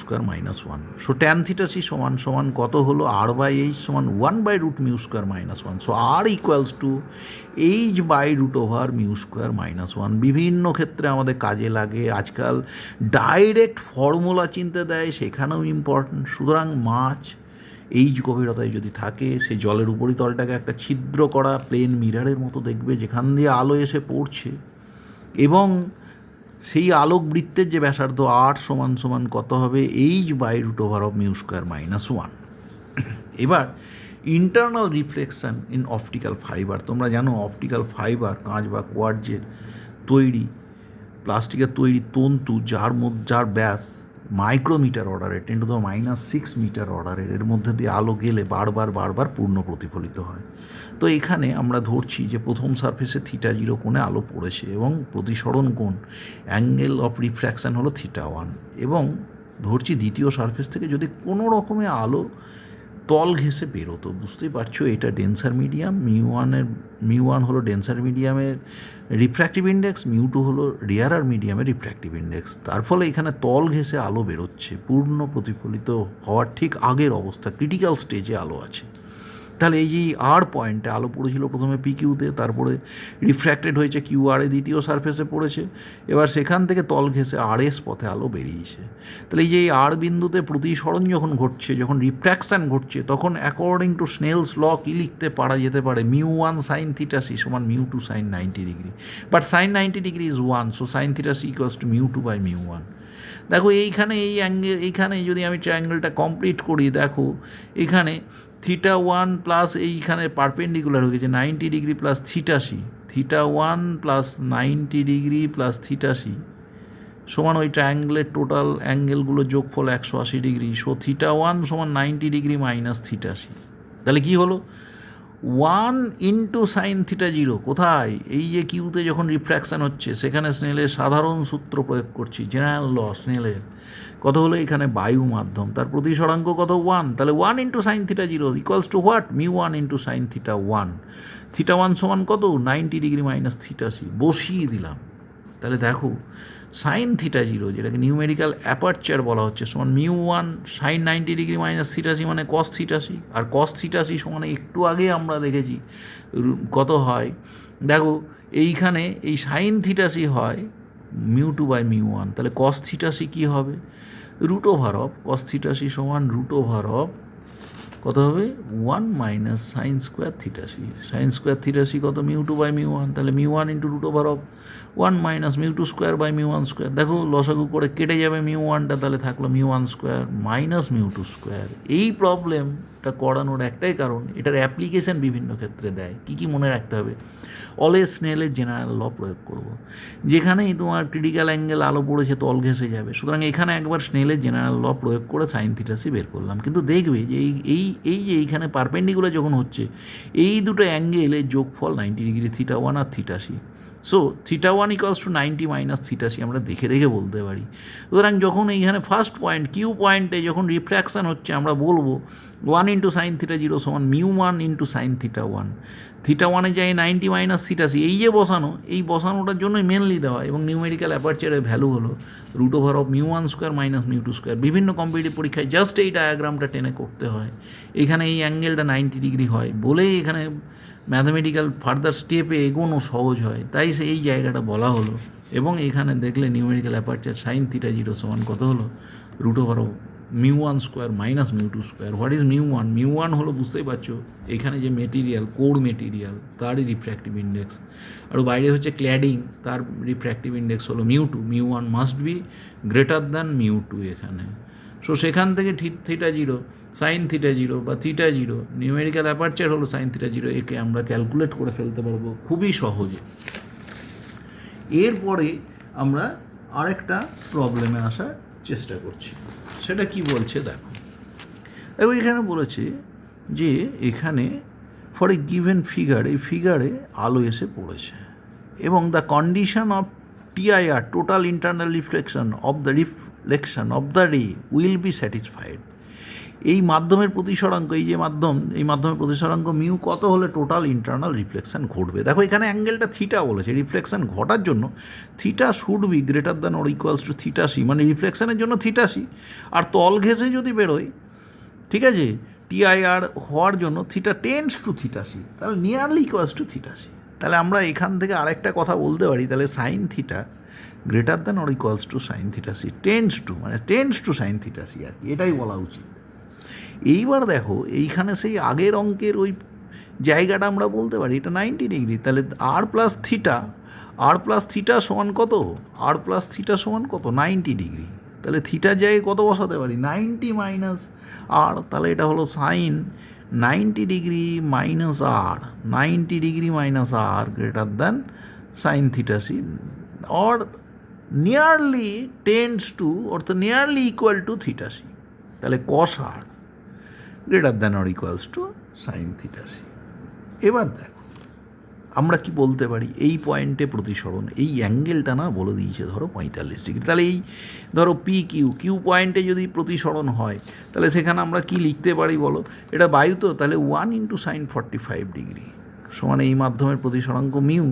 - 1। সো ট্যান θc সমান সমান কত হলো, r/h সমান 1/√μ² - 1। So r equals to h/√μ² - 1। বিভিন্ন ক্ষেত্রে আমাদের কাজে লাগে, আজকাল ডাইরেক্ট ফর্মুলা চিনতে দেয়, সেখানেও ইম্পর্ট্যান্ট। সুতরাং মাছ এইচ গভীরতায় যদি থাকে, সেই জলের উপরিতলটাকে একটা ছিদ্র করা প্লেন মিরারের মতো দেখবে, যেখান দিয়ে আলো এসে পড়ছে, এবং সেই আলোক বৃত্তের যে ব্যাসার্ধ r সমান সমান কত হবে, h/√μ² - 1। এবার internal reflection in optical fibre, তোমরা জানো অপটিক্যাল ফাইবার কাঁচ বা কোয়ার্টজের তৈরি, প্লাস্টিকের তৈরি তন্তু, যার ব্যাস মাইক্রোমিটার অর্ডারের, 10⁻⁻6 মিটার অর্ডারের, এর মধ্যে দিয়ে আলো গেলে বারবার পূর্ণ প্রতিফলিত হয়। তো এখানে আমরা ধরছি যে প্রথম সারফেসে θ0 কোণে আলো পড়েছে এবং প্রতিসরণ কোণ, অ্যাঙ্গেল অফ রিফ্র্যাকশান হলো θ1, এবং ধরছি দ্বিতীয় সারফেস থেকে যদি কোনো রকমে আলো তল ঘেঁষে বেরোতো, বুঝতেই পারছো এটা ডেন্সার মিডিয়াম, μ1 হলো ডেন্সার মিডিয়ামের রিফ্র্যাক্টিভ ইন্ডেক্স, μ2 হলো রেয়ারার মিডিয়ামের রিফ্র্যাক্টিভ ইন্ডেক্স। তার ফলে এখানে তল ঘেঁষে আলো বেরোচ্ছে, পূর্ণ প্রতিফলিত হওয়ার ঠিক আগের অবস্থা, ক্রিটিক্যাল স্টেজে আলো আছে। তাহলে এই যে আর পয়েন্টে আলো পড়েছিল প্রথমে PQ-তে, তারপরে রিফ্র্যাক্টেড হয়েছে QR-এ, দ্বিতীয় সারফেসে পড়েছে, এবার সেখান থেকে তল ঘেঁষে RS পথে আলো বেরিয়েছে। তাহলে এই যে এই আর বিন্দুতে প্রতিসরণ যখন ঘটছে, যখন রিফ্র্যাকশান ঘটছে, তখন অ্যাকর্ডিং টু স্নেলস ল কী লিখতে পারা যেতে পারে, μ1 sin θc সমান μ2 sin 90 degree, but sin 90 degree is 1, so sin θc equals to μ2/μ1। দেখো এইখানে এই অ্যাঙ্গেল, এইখানে যদি আমি ট্রায়াঙ্গেলটা কমপ্লিট করি, দেখো এখানে θ1 প্লাস এইখানে পারপেন্ডিকুলার হয়ে গেছে 90 degree plus θc, θ1 plus 90 degree plus θc সমান ওই ট্রায়াঙ্গেলের টোটাল অ্যাঙ্গেলগুলো যোগফল 180 ডিগ্রি। সো θ1 সমান 90 ডিগ্রি মাইনাস θc। তাহলে কী হলো, 1 × sin θ0 কোথায়, এই যে কিউতে যখন রিফ্র্যাকশান হচ্ছে সেখানে স্নেলের সাধারণ সূত্র প্রয়োগ করছি, জেনারেল ল স্নেলের, কত হলো এখানে বায়ু মাধ্যম, তার প্রতিসরাঙ্ক কত 1, তাহলে 1 × sin θ0 equals to what, μ1 × sin θ1, θ1 সমান কত 90 ডিগ্রি মাইনাস θc, বসিয়ে দিলাম। তাহলে দেখো সাইন থিটা জিরো, যেটাকে নিউমেরিক্যাল অ্যাপারচার বলা হচ্ছে, সমান mu one sine 90 degree minus theta c মানে কস থিটাসি। আর কস থিটাসি সমান একটু আগে আমরা দেখেছি কত হয়, দেখো এইখানে এই সাইন থিটাসি হয় mu two by mu one, তাহলে কস থিটাসি কী হবে, root over of cos theta c সমান রুট ওভার অফ কত হবে 1 minus sine square theta c. Sine square theta c কত, mu two by mu one, তাহলে mu one into root over of 1 minus mu two square by mu one square. দেখো লসাগু করে কেটে যাবে মিউ ওয়ানটা, তাহলে থাকলো mu one square minus mu two square. এই প্রবলেমটা করানোর একটাই কারণ, এটার অ্যাপ্লিকেশন বিভিন্ন ক্ষেত্রে দেয়। কী কী মনে রাখতে হবে, অলওয়েজ স্নেলের জেনারেল ল প্রয়োগ করব, যেখানেই তোমার ক্রিটিক্যাল অ্যাঙ্গেল আলো পড়েছে তল ঘেঁষে যাবে, সুতরাং এখানে একবার স্নেলের জেনারেল ল প্রয়োগ করে সাইন থিটাসি বের করলাম। কিন্তু দেখবে যে এই যে এইখানে পারপেন্ডিকুলার যখন হচ্ছে, এই দুটো অ্যাঙ্গেলের যোগফল 90 ডিগ্রি, থিটা ওয়ান আর theta c. So theta one equals to 90 minus theta c আমরা দেখে দেখে বলতে পারি। সুতরাং যখন এইখানে ফার্স্ট পয়েন্ট কিউ পয়েন্টে যখন রিফ্র্যাকশান হচ্ছে, আমরা বলবো 1 ইন্টু সাইন থিটা জিরো সমান mu one into sine theta one. Theta ওয়ানে যাই 90 মাইনাস থিটাসি, এই যে বসানো, এই বসানোটার জন্যই মেনলি দেওয়া, এবং নিউমেরিক্যাল অ্যাপারচারের ভ্যালু হলো root over of mu one square minus mu two square. বিভিন্ন কম্পিটিটিভ পরীক্ষায় জাস্ট এই ডায়াগ্রামটা টেনে করতে হয়, এখানে এই অ্যাঙ্গেলটা 90 ডিগ্রি হয় বলেই এখানে ম্যাথামেটিক্যাল ফার্দার স্টেপে এগোনো সহজ হয়, তাই সে এই জায়গাটা বলা হলো। এবং এখানে দেখলে numerical aperture sine theta zero সমান কত হলো, root over of mu one square minus mu two square. What is mu one? Mu one হলো, বুঝতেই পারছো, এখানে যে মেটেরিয়াল, কোর মেটেরিয়াল, তারই রিফ্র্যাক্টিভ ইন্ডেক্স। আর বাইরে হচ্ছে ক্ল্যাডিং, তার রিফ্র্যাক্টিভ ইন্ডেক্স হলো mu two. Mu one must be greater than mu two এখানে। সো সেখান থেকে theta zero, sine theta zero বা থিটা জিরো, নিউমেরিক্যাল অ্যাপারচার হলো সাইন থিটা জিরো, একে আমরা ক্যালকুলেট করে ফেলতে পারবো খুবই সহজে। এরপরে আমরা আরেকটা প্রবলেমে আসার চেষ্টা করছি, সেটা কি বলছে দেখো। এবং এখানে বলেছে যে এখানে ফর এ গিভেন ফিগার, এই ফিগারে আলো এসে পড়েছে এবং the condition of TIR, total internal reflection of the রে উইল বি স্যাটিসফাইড। এই মাধ্যমের প্রতিসরাঙ্ক, এই যে মাধ্যম, এই মাধ্যমের প্রতিসরাঙ্ক মিউ কত হলে টোটাল ইন্টারনাল রিফ্লেকশন ঘটবে। দেখো এখানে অ্যাঙ্গেলটা থিটা বলেছে, রিফ্লেকশন ঘটার জন্য theta should be greater than or equals to theta c, মানে রিফ্লেকশনের জন্য থিটা সি। আর তল ঘেঁষে যদি বেরোয়, ঠিক আছে, টিআইআর হওয়ার জন্য theta tends to theta c, তাহলে nearly equals to theta c. তাহলে আমরা এখান থেকে আরেকটা কথা বলতে পারি, তাহলে sine theta greater than or equals to sine theta c, tends to, মানে tends to sine theta c আর কি, এটাই বলা উচিত। এইবার দেখো এইখানে সেই আগের অঙ্কের ওই জায়গাটা আমরা বলতে পারি এটা 90 ডিগ্রি, তাহলে আর প্লাস থিটা সমান কত, আর প্লাস থিটা সমান কত 90 ডিগ্রি। তাহলে থিটার জায়গায় কত বসাতে পারি, 90 মাইনাস আর, তাহলে এটা হলো sine 90 degree minus r, 90 degree minus r greater than sine theta c, or nearly tends to, অর্থাৎ nearly equal to theta c. তাহলে cos r greater than or equals to sine theta c. এবার দেখো আমরা কি বলতে পারি, এই পয়েন্টে প্রতিসরণ, এই অ্যাঙ্গেলটা না বলে দিয়েছে ধরো 45 ডিগ্রি, তাহলে এই ধরো কিউ পয়েন্টে যদি প্রতিসরণ হয়, তাহলে সেখানে আমরা কি লিখতে পারি বলো, এটা বায়ু তো, তাহলে 1 ইন্টু সাইন 45 ডিগ্রি সমান এই মাধ্যমের প্রতিসরাঙ্ক মিউ,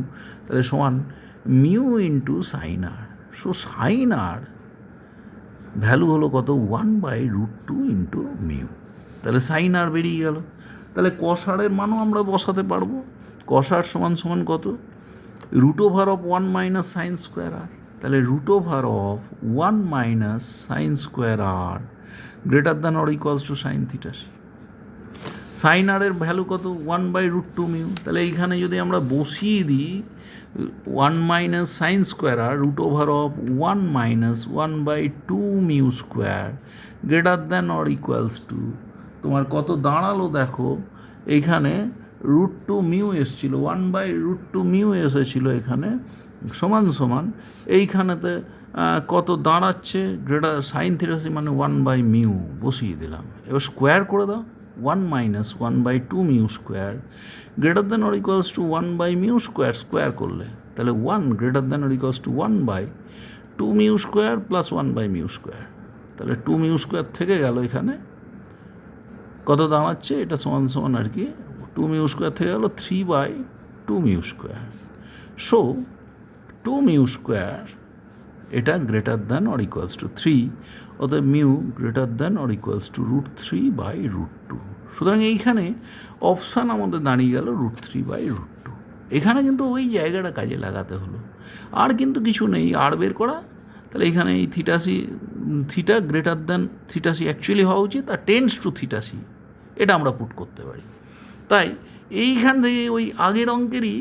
তাহলে সমান মিউ ইন্টু সাইন আর। সো সাইন আর ভ্যালু হলো কত, 1/√2 ইন্টু মিউ, তাহলে সাইন আর বেরিয়ে গেল। তাহলে কসারের মানও আমরা বসাতে পারবো, কসার সমান সমান কত, root over of 1 minus sine square r, তাহলে root over of 1 minus sine square r greater than or equals to sine theta c. Sine আরের ভ্যালু কত, 1/√2 মিউ, তাহলে এইখানে যদি আমরা বসিয়ে দিই 1 মাইনাস সাইন স্কোয়ার আর root over of 1 minus 1/2 mu square greater than or equals to, তোমার কত দাঁড়ালো দেখো, এইখানে √2 মিউ এসেছিলো, 1/√2 মিউ এসেছিলো এখানে, সমান সমান এইখানেতে কত দাঁড়াচ্ছে, গ্রেটার সাইন থিটা সি মানে 1/মিউ বসিয়ে দিলাম। এবার স্কোয়ার করে দাও, 1 minus 1/2 mu square greater than or equals to 1/মিউ স্কোয়ার, স্কোয়ার করলে তাহলে 1 greater than or equals to 1/2 mu square plus 1/মিউ স্কোয়ার, তাহলে 2 মিউ স্কোয়ার থেকে গেল, এখানে কত দাঁড়াচ্ছে, এটা সমান সমান আর কি 2 মিউ স্কোয়ার থেকে গেল 3/2 mu square. So 2 mu square এটা greater than or equals to 3, অতএব mu greater than or equals to √3/√2। সুতরাং এইখানে অপশান আমাদের দাঁড়িয়ে গেল √3/√2। এখানে কিন্তু ওই জায়গাটা কাজে লাগাতে হলো, আর কিন্তু কিছু নেই, আর বের করা। তাহলে এখানে এই theta greater than θc actually হওয়া উচিত, আর টেন্ডস টু θc, এটা আমরা পুট করতে পারি। তাই এইখান থেকে ওই আগের অঙ্কেরই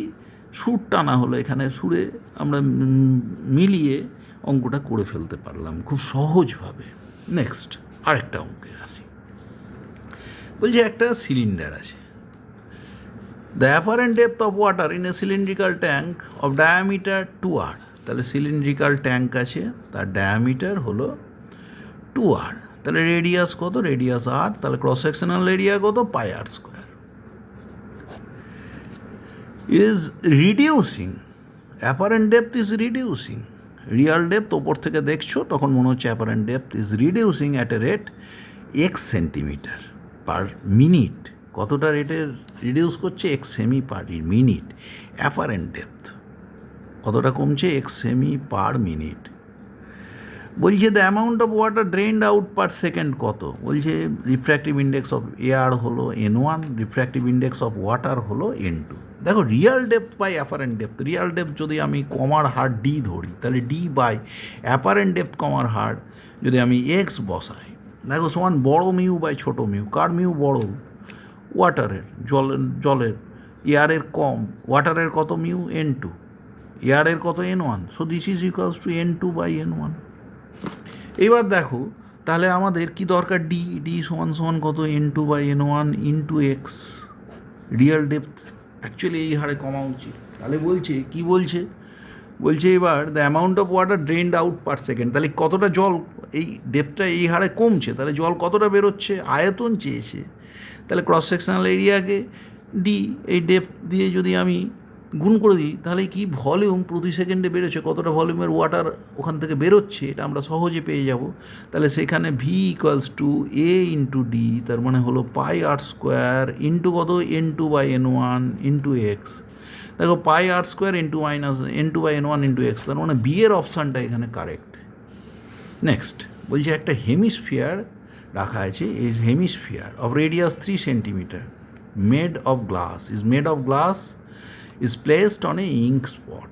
সুর টানা হলো, এখানে সুরে আমরা মিলিয়ে অঙ্কটা করে ফেলতে পারলাম খুব সহজভাবে। নেক্সট আরেকটা অঙ্কে আসি। বলছে একটা সিলিন্ডার আছে, the apparent depth of water in a cylindrical tank of diameter 2r। তাহলে সিলিন্ড্রিক্যাল ট্যাঙ্ক আছে, তার ডায়ামিটার হলো 2r। তাহলে রেডিয়াস কত? Radius r। তাহলে ক্রস সেকশনাল এরিয়া কত? πr²। Is reducing, apparent depth is reducing. Real depth ওপর থেকে দেখছো তখন মনে হচ্ছে apparent depth is reducing at a rate x centimetre per minute. কতটা রেটের রিডিউস করছে? X cm per minute. Apparent depth কতটা কমছে? X cm per minute. বলছে the amount of water drained out per second কত? বলছে রিফ্র্যাক্টিভ ইন্ডেক্স অফ এয়ার হলো n1, refractive index of water হলো n2। দেখো real depth by apparent depth, real depth যদি আমি কমার হার ডি ধরি, তাহলে ডি বাই অ্যাপারেন্ট ডেপথ কমার হার যদি আমি এক্স বসাই, দেখো সমান বড় মিউ বাই ছোট মিউ। কার মিউ বড়? ওয়াটারের, জলের। এয়ারের কম, ওয়াটারের কত মিউ? n2, এয়ারের কত? n1। So this is equals two n2/n1। এবার দেখো তাহলে আমাদের কি দরকার? ডি সমান কত? n2/n1 into x. Real depth actually এই হারে কমা উচিত। তাহলে বলছে কি বলছে? বলছে এবার the amount of water drained out per second. তাহলে কতটা জল এই ডেপথটা এই হারে কমছে, তাহলে জল কতটা বেরোচ্ছে? আয়তন চেয়েছে, তাহলে ক্রস সেকশনাল এরিয়াকে ডি এই ডেপথ দিয়ে যদি আমি গুণ করে দিই, তাহলে কি ভলিউম প্রতি সেকেন্ডে বেরোচ্ছে, কতটা ভলিউমের ওয়াটার ওখান থেকে বেরোচ্ছে, এটা আমরা সহজে পেয়ে যাব। তাহলে সেখানে V equals to A into D, তার মানে হলো πr² ইন্টু কত? n2/n1 into x. দেখো πr² into n2/n1 into x, তার মানে বি এর অপশানটা এখানে কারেক্ট। নেক্সট বলছে একটা হেমিস্ফিয়ার রাখা আছে, এই hemisphere of radius 3 centimetre made of glass is placed on a ink spot।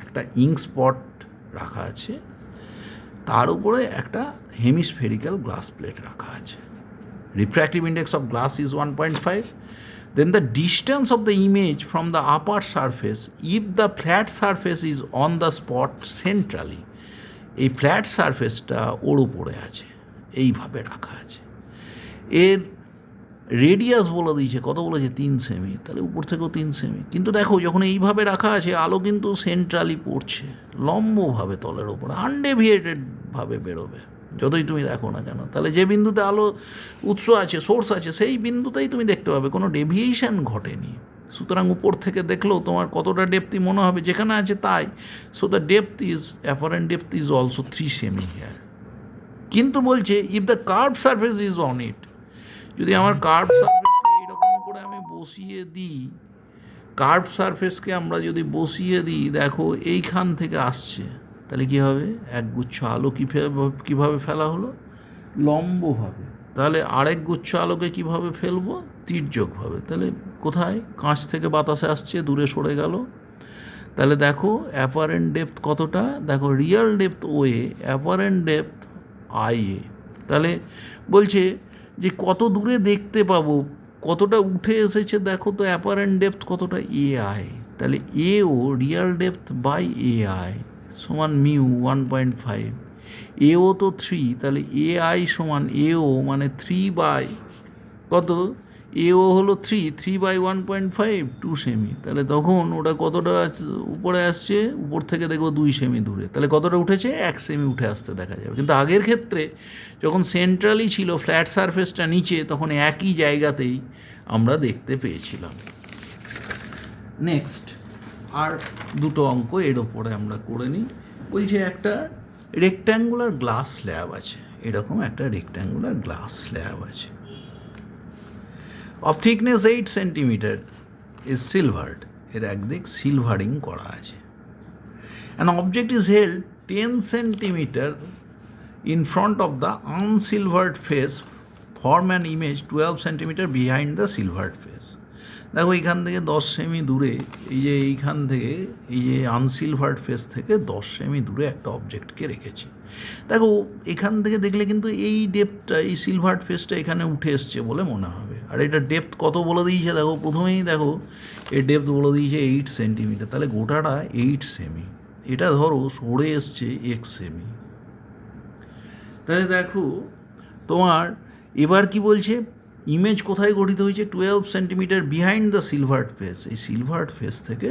একটা ইঙ্ক স্পট রাখা আছে, তার উপরে একটা হেমিস্ফেরিক্যাল গ্লাস প্লেট রাখা আছে। Refractive index of glass is 1.5। Then the distance of the image from the upper surface if the flat surface is on the spot centrally. এই flat সারফেসটা ওর উপরে আছে, এইভাবে রাখা আছে। এর রেডিয়াস বলে দিয়েছে, কত বলেছে? 3 সেমি। তাহলে উপর থেকেও 3 সেমি। কিন্তু দেখো যখন এইভাবে রাখা আছে, আলো কিন্তু সেন্ট্রালি পড়ছে, লম্বভাবে তলের ওপর, আনডেভিয়েটেডভাবে বেরোবে যতই তুমি দেখো না কেন। তাহলে যে বিন্দুতে আলো উৎস আছে, সোর্স আছে, সেই বিন্দুতেই তুমি দেখতে পাবে কোনো ডেভিয়েশন ঘটেনি। সুতরাং উপর থেকে দেখলেও তোমার কতটা ডেপথই মনে হবে যেখানে আছে তাই। So the depth is, apparent depth is also 3 semi here. কিন্তু বলছে if the curve surface is on it, যদি আমার কার্ভ সারফেসকে এরকম করে আমি বসিয়ে দিই, কার্ভ সারফেসকে আমরা যদি বসিয়ে দিই, দেখো এইখান থেকে আসছে, তাহলে কী হবে? একগুচ্ছ আলো কীভাবে ফেলা হলো? লম্বভাবে। তাহলে আরেক গুচ্ছ আলোকে কীভাবে ফেলবো? তির্যকভাবে। তাহলে কোথায়? কাঁচ থেকে বাতাসে আসছে, দূরে সরে গেল। তাহলে দেখো অ্যাপারেন্ট ডেপথ কতটা? দেখো real depth way, apparent depth I A. তাহলে বলছে যে কত দূরে দেখতে পাবো, কতটা উঠে এসেছে দেখো তো, অ্যাপারেন্ট ডেপথ কতটা? A I. তাহলে A O real depth by A I সমান মিউ 1.5। এ ও তো 3, তাহলে এ আই সমান এ ও মানে 3 বাই কত? এ ও হলো 3/1.5, 2 সেমি। তাহলে তখন ওটা কতটা উপরে আসছে? উপর থেকে দেখবো 2 সেমি দূরে। তাহলে কতটা উঠেছে? 1 সেমি উঠে আসতে দেখা যাবে। কিন্তু আগের ক্ষেত্রে যখন সেন্ট্রালি ছিল, ফ্ল্যাট সারফেসটা নিচে, তখন একই জায়গাতেই আমরা দেখতে পেয়েছিলাম। নেক্সট আর দুটো অঙ্ক এর ওপরে আমরা করে নিই। বলছে একটা রেক্ট্যাঙ্গুলার গ্লাস স্ল্যাব আছে, এরকম একটা রেক্ট্যাঙ্গুলার গ্লাস স্ল্যাব আছে of thickness 8 centimeter is silvered, এর একদিক সিলভারিং করা আছে। An object is held 10 centimetre in front of the unsilvered face form an image 12 centimetre behind the silvered face. দেখো এইখান থেকে 10 সেমি দূরে এইখান থেকে এই যে আনসিলভার্ড ফেস থেকে 10 সেমি দূরে একটা অবজেক্টকে রেখেছি। দেখো এখান থেকে দেখলে কিন্তু এই ডেপথটা, এই সিলভার্ড ফেসটা এখানে উঠে এসছে বলে মনে হবে। আর এটা ডেপথ কত বলে দিয়েছে দেখো, প্রথমেই দেখো এর ডেপথ বলে দিয়েছে 8 সেন্টিমিটার, তাহলে গোটাটা 8 সেমি। এটা ধরো সরে এসছে 1 সেমি। তাহলে দেখো তোমার এবার কি বলছে, ইমেজ কোথায় গঠিত হয়েছে? 12 সেন্টিমিটার বিহাইন্ড দ্য সিলভার্ড ফেস, এই সিলভার্ড ফেস থেকে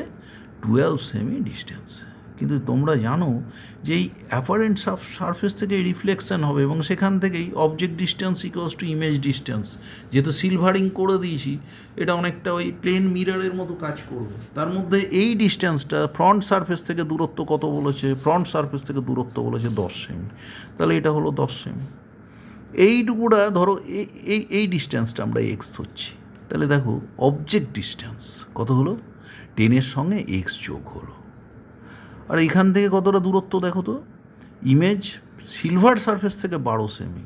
12 সেমি ডিস্টেন্স। কিন্তু তোমরা জানো যে এই অ্যাপারেন্ট সারফেস থেকে রিফ্লেকশন হবে এবং সেখান থেকেই object distance equals to image distance. যেহেতু সিলভারিং করে দিয়েছি, এটা অনেকটা ওই প্লেন মিররের মতো কাজ করবে। তার মধ্যে এই ডিস্টেন্সটা ফ্রন্ট সারফেস থেকে দূরত্ব কত বলেছে? ফ্রন্ট সারফেস থেকে দূরত্ব বলেছে 10 সেমি, তাহলে এটা হলো 10 সেমি। এইটুকুটা ধরো এই ডিস্টেন্সটা আমরা এক্স ধরছি, তাহলে দেখো অবজেক্ট ডিস্টেন্স কত হলো? 10-এর সঙ্গে এক্স যোগ হলো। আর এখান থেকে কতটা দূরত্ব দেখো তো, ইমেজ সিলভার সারফেস থেকে 12 সেমি,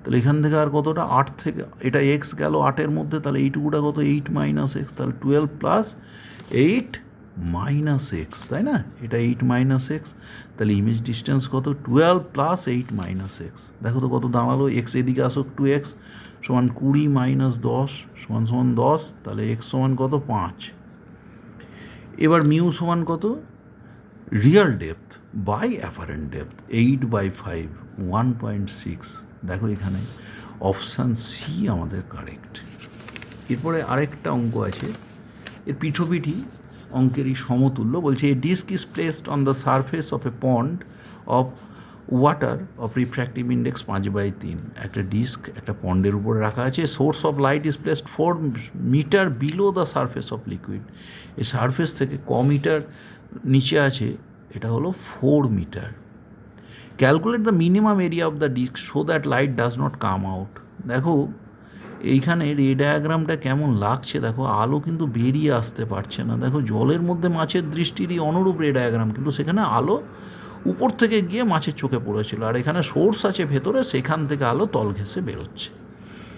তাহলে এখান থেকে আর কতটা? 8 থেকে এটা এক্স গেল 8-এর মধ্যে, তাহলে এইটুকুটা কত? 8 মাইনাস এক্স, তাহলে 12 প্লাস 8 মাইনাস এক্স, তাই না? এটা 8 মাইনাস এক্স, তাহলে ইমেজ ডিস্টেন্স কত? 12 প্লাস 8 মাইনাস এক্স। দেখো তো কত দাঁড়ালো, এক্স এদিকে আসুক 2x সমান 20 মাইনাস 10 সমান সমান 10, তাহলে এক্স সমান কত? 5। এবার মিউ সমান কত? Real depth by apparent depth 8/5 1.6। দেখো এখানে অপশান সি আমাদের কারেক্ট। এরপরে আরেকটা অঙ্ক আছে, এর পিঠোপিঠি অঙ্কেরই সমতুল্য। বলছে a disc is placed on the surface of a pond of water of refractive index 5/3। একটা ডিস্ক একটা পন্ডের উপরে রাখা আছে। Source of light is placed 4 metre below the surface of liquid. এই সারফেস থেকে মিটার নিচে আছে, এটা হলো 4 metre. Calculate the minimum area of the disc so that light does not come out. দেখো এইখানে রে ডায়াগ্রামটা কেমন লাগছে, দেখো আলো কিন্তু বেরিয়ে আসতে পারছে না। দেখো জলের মধ্যে মাছের দৃষ্টিরই অনুরূপ রে ডায়াগ্রাম, কিন্তু সেখানে আলো উপর থেকে গিয়ে মাছের চোখে পড়েছিল, আর এখানে সোর্স আছে ভেতরে, সেখান থেকে আলো তল ঘেঁষে বেরোচ্ছে।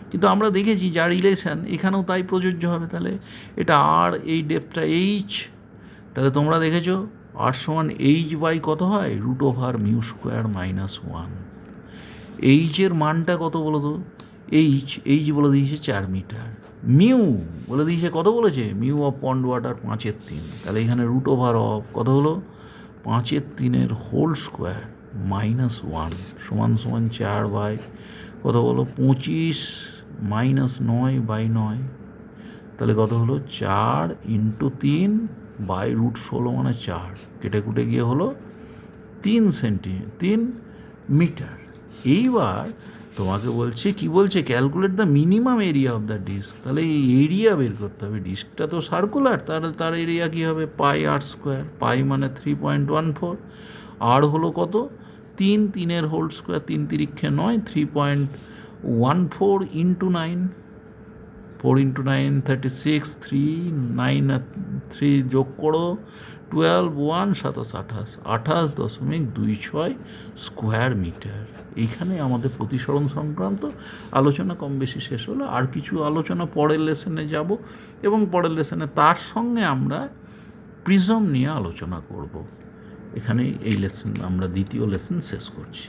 কিন্তু আমরা দেখেছি যা রিলেশন এখানেও তাই প্রযোজ্য হবে। তাহলে এটা আর, এই ডেপথটা এইচ, তাহলে তোমরা দেখেছো আর সমান এইচ বাই কত হয়? √μ² - 1। এইচের মানটা কত বলো তো? এইচ বলে দিয়েছে 4 মিটার। মিউ বলে দিয়েছে কত বলেছে? মিউ অফ পন্ড ওয়াটার 5/3, তাহলে এখানে √অফ কত হলো? 5/3 হোল স্কোয়ার -1 সমান সমান 4 বাই কত বলো? 25 - 9/9, তাহলে কত হলো? 4 × 3 বাই √16 মানে 4, কেটে কুটে গিয়ে হলো 3 মিটার। এইবার তোমাকে বলছে কি বলছে? Calculate the minimum area of the disc. তাহলে এই এরিয়া বের করতে হবে। ডিস্কটা তো সার্কুলার, তাহলে তার এরিয়া কী হবে? πr², পাই মানে 3.14, আর হলো কত? 3 হোল স্কোয়ার, 3 তিরিক্ষে 9, 3.14 × 9, 4 × 9 36, 3 9 3 যোগ করো 12 1 27 28.26 স্কোয়ার মিটার। এইখানে আমাদের প্রতিসরণ সংক্রান্ত আলোচনা কম বেশি শেষ হলো। আর কিছু আলোচনা পরের লেসনে যাব, এবং পরের লেসনে তার সঙ্গে আমরা প্রিজম নিয়ে আলোচনা করব। এখানেই এই লেসন আমরা দ্বিতীয় লেসন শেষ করছি।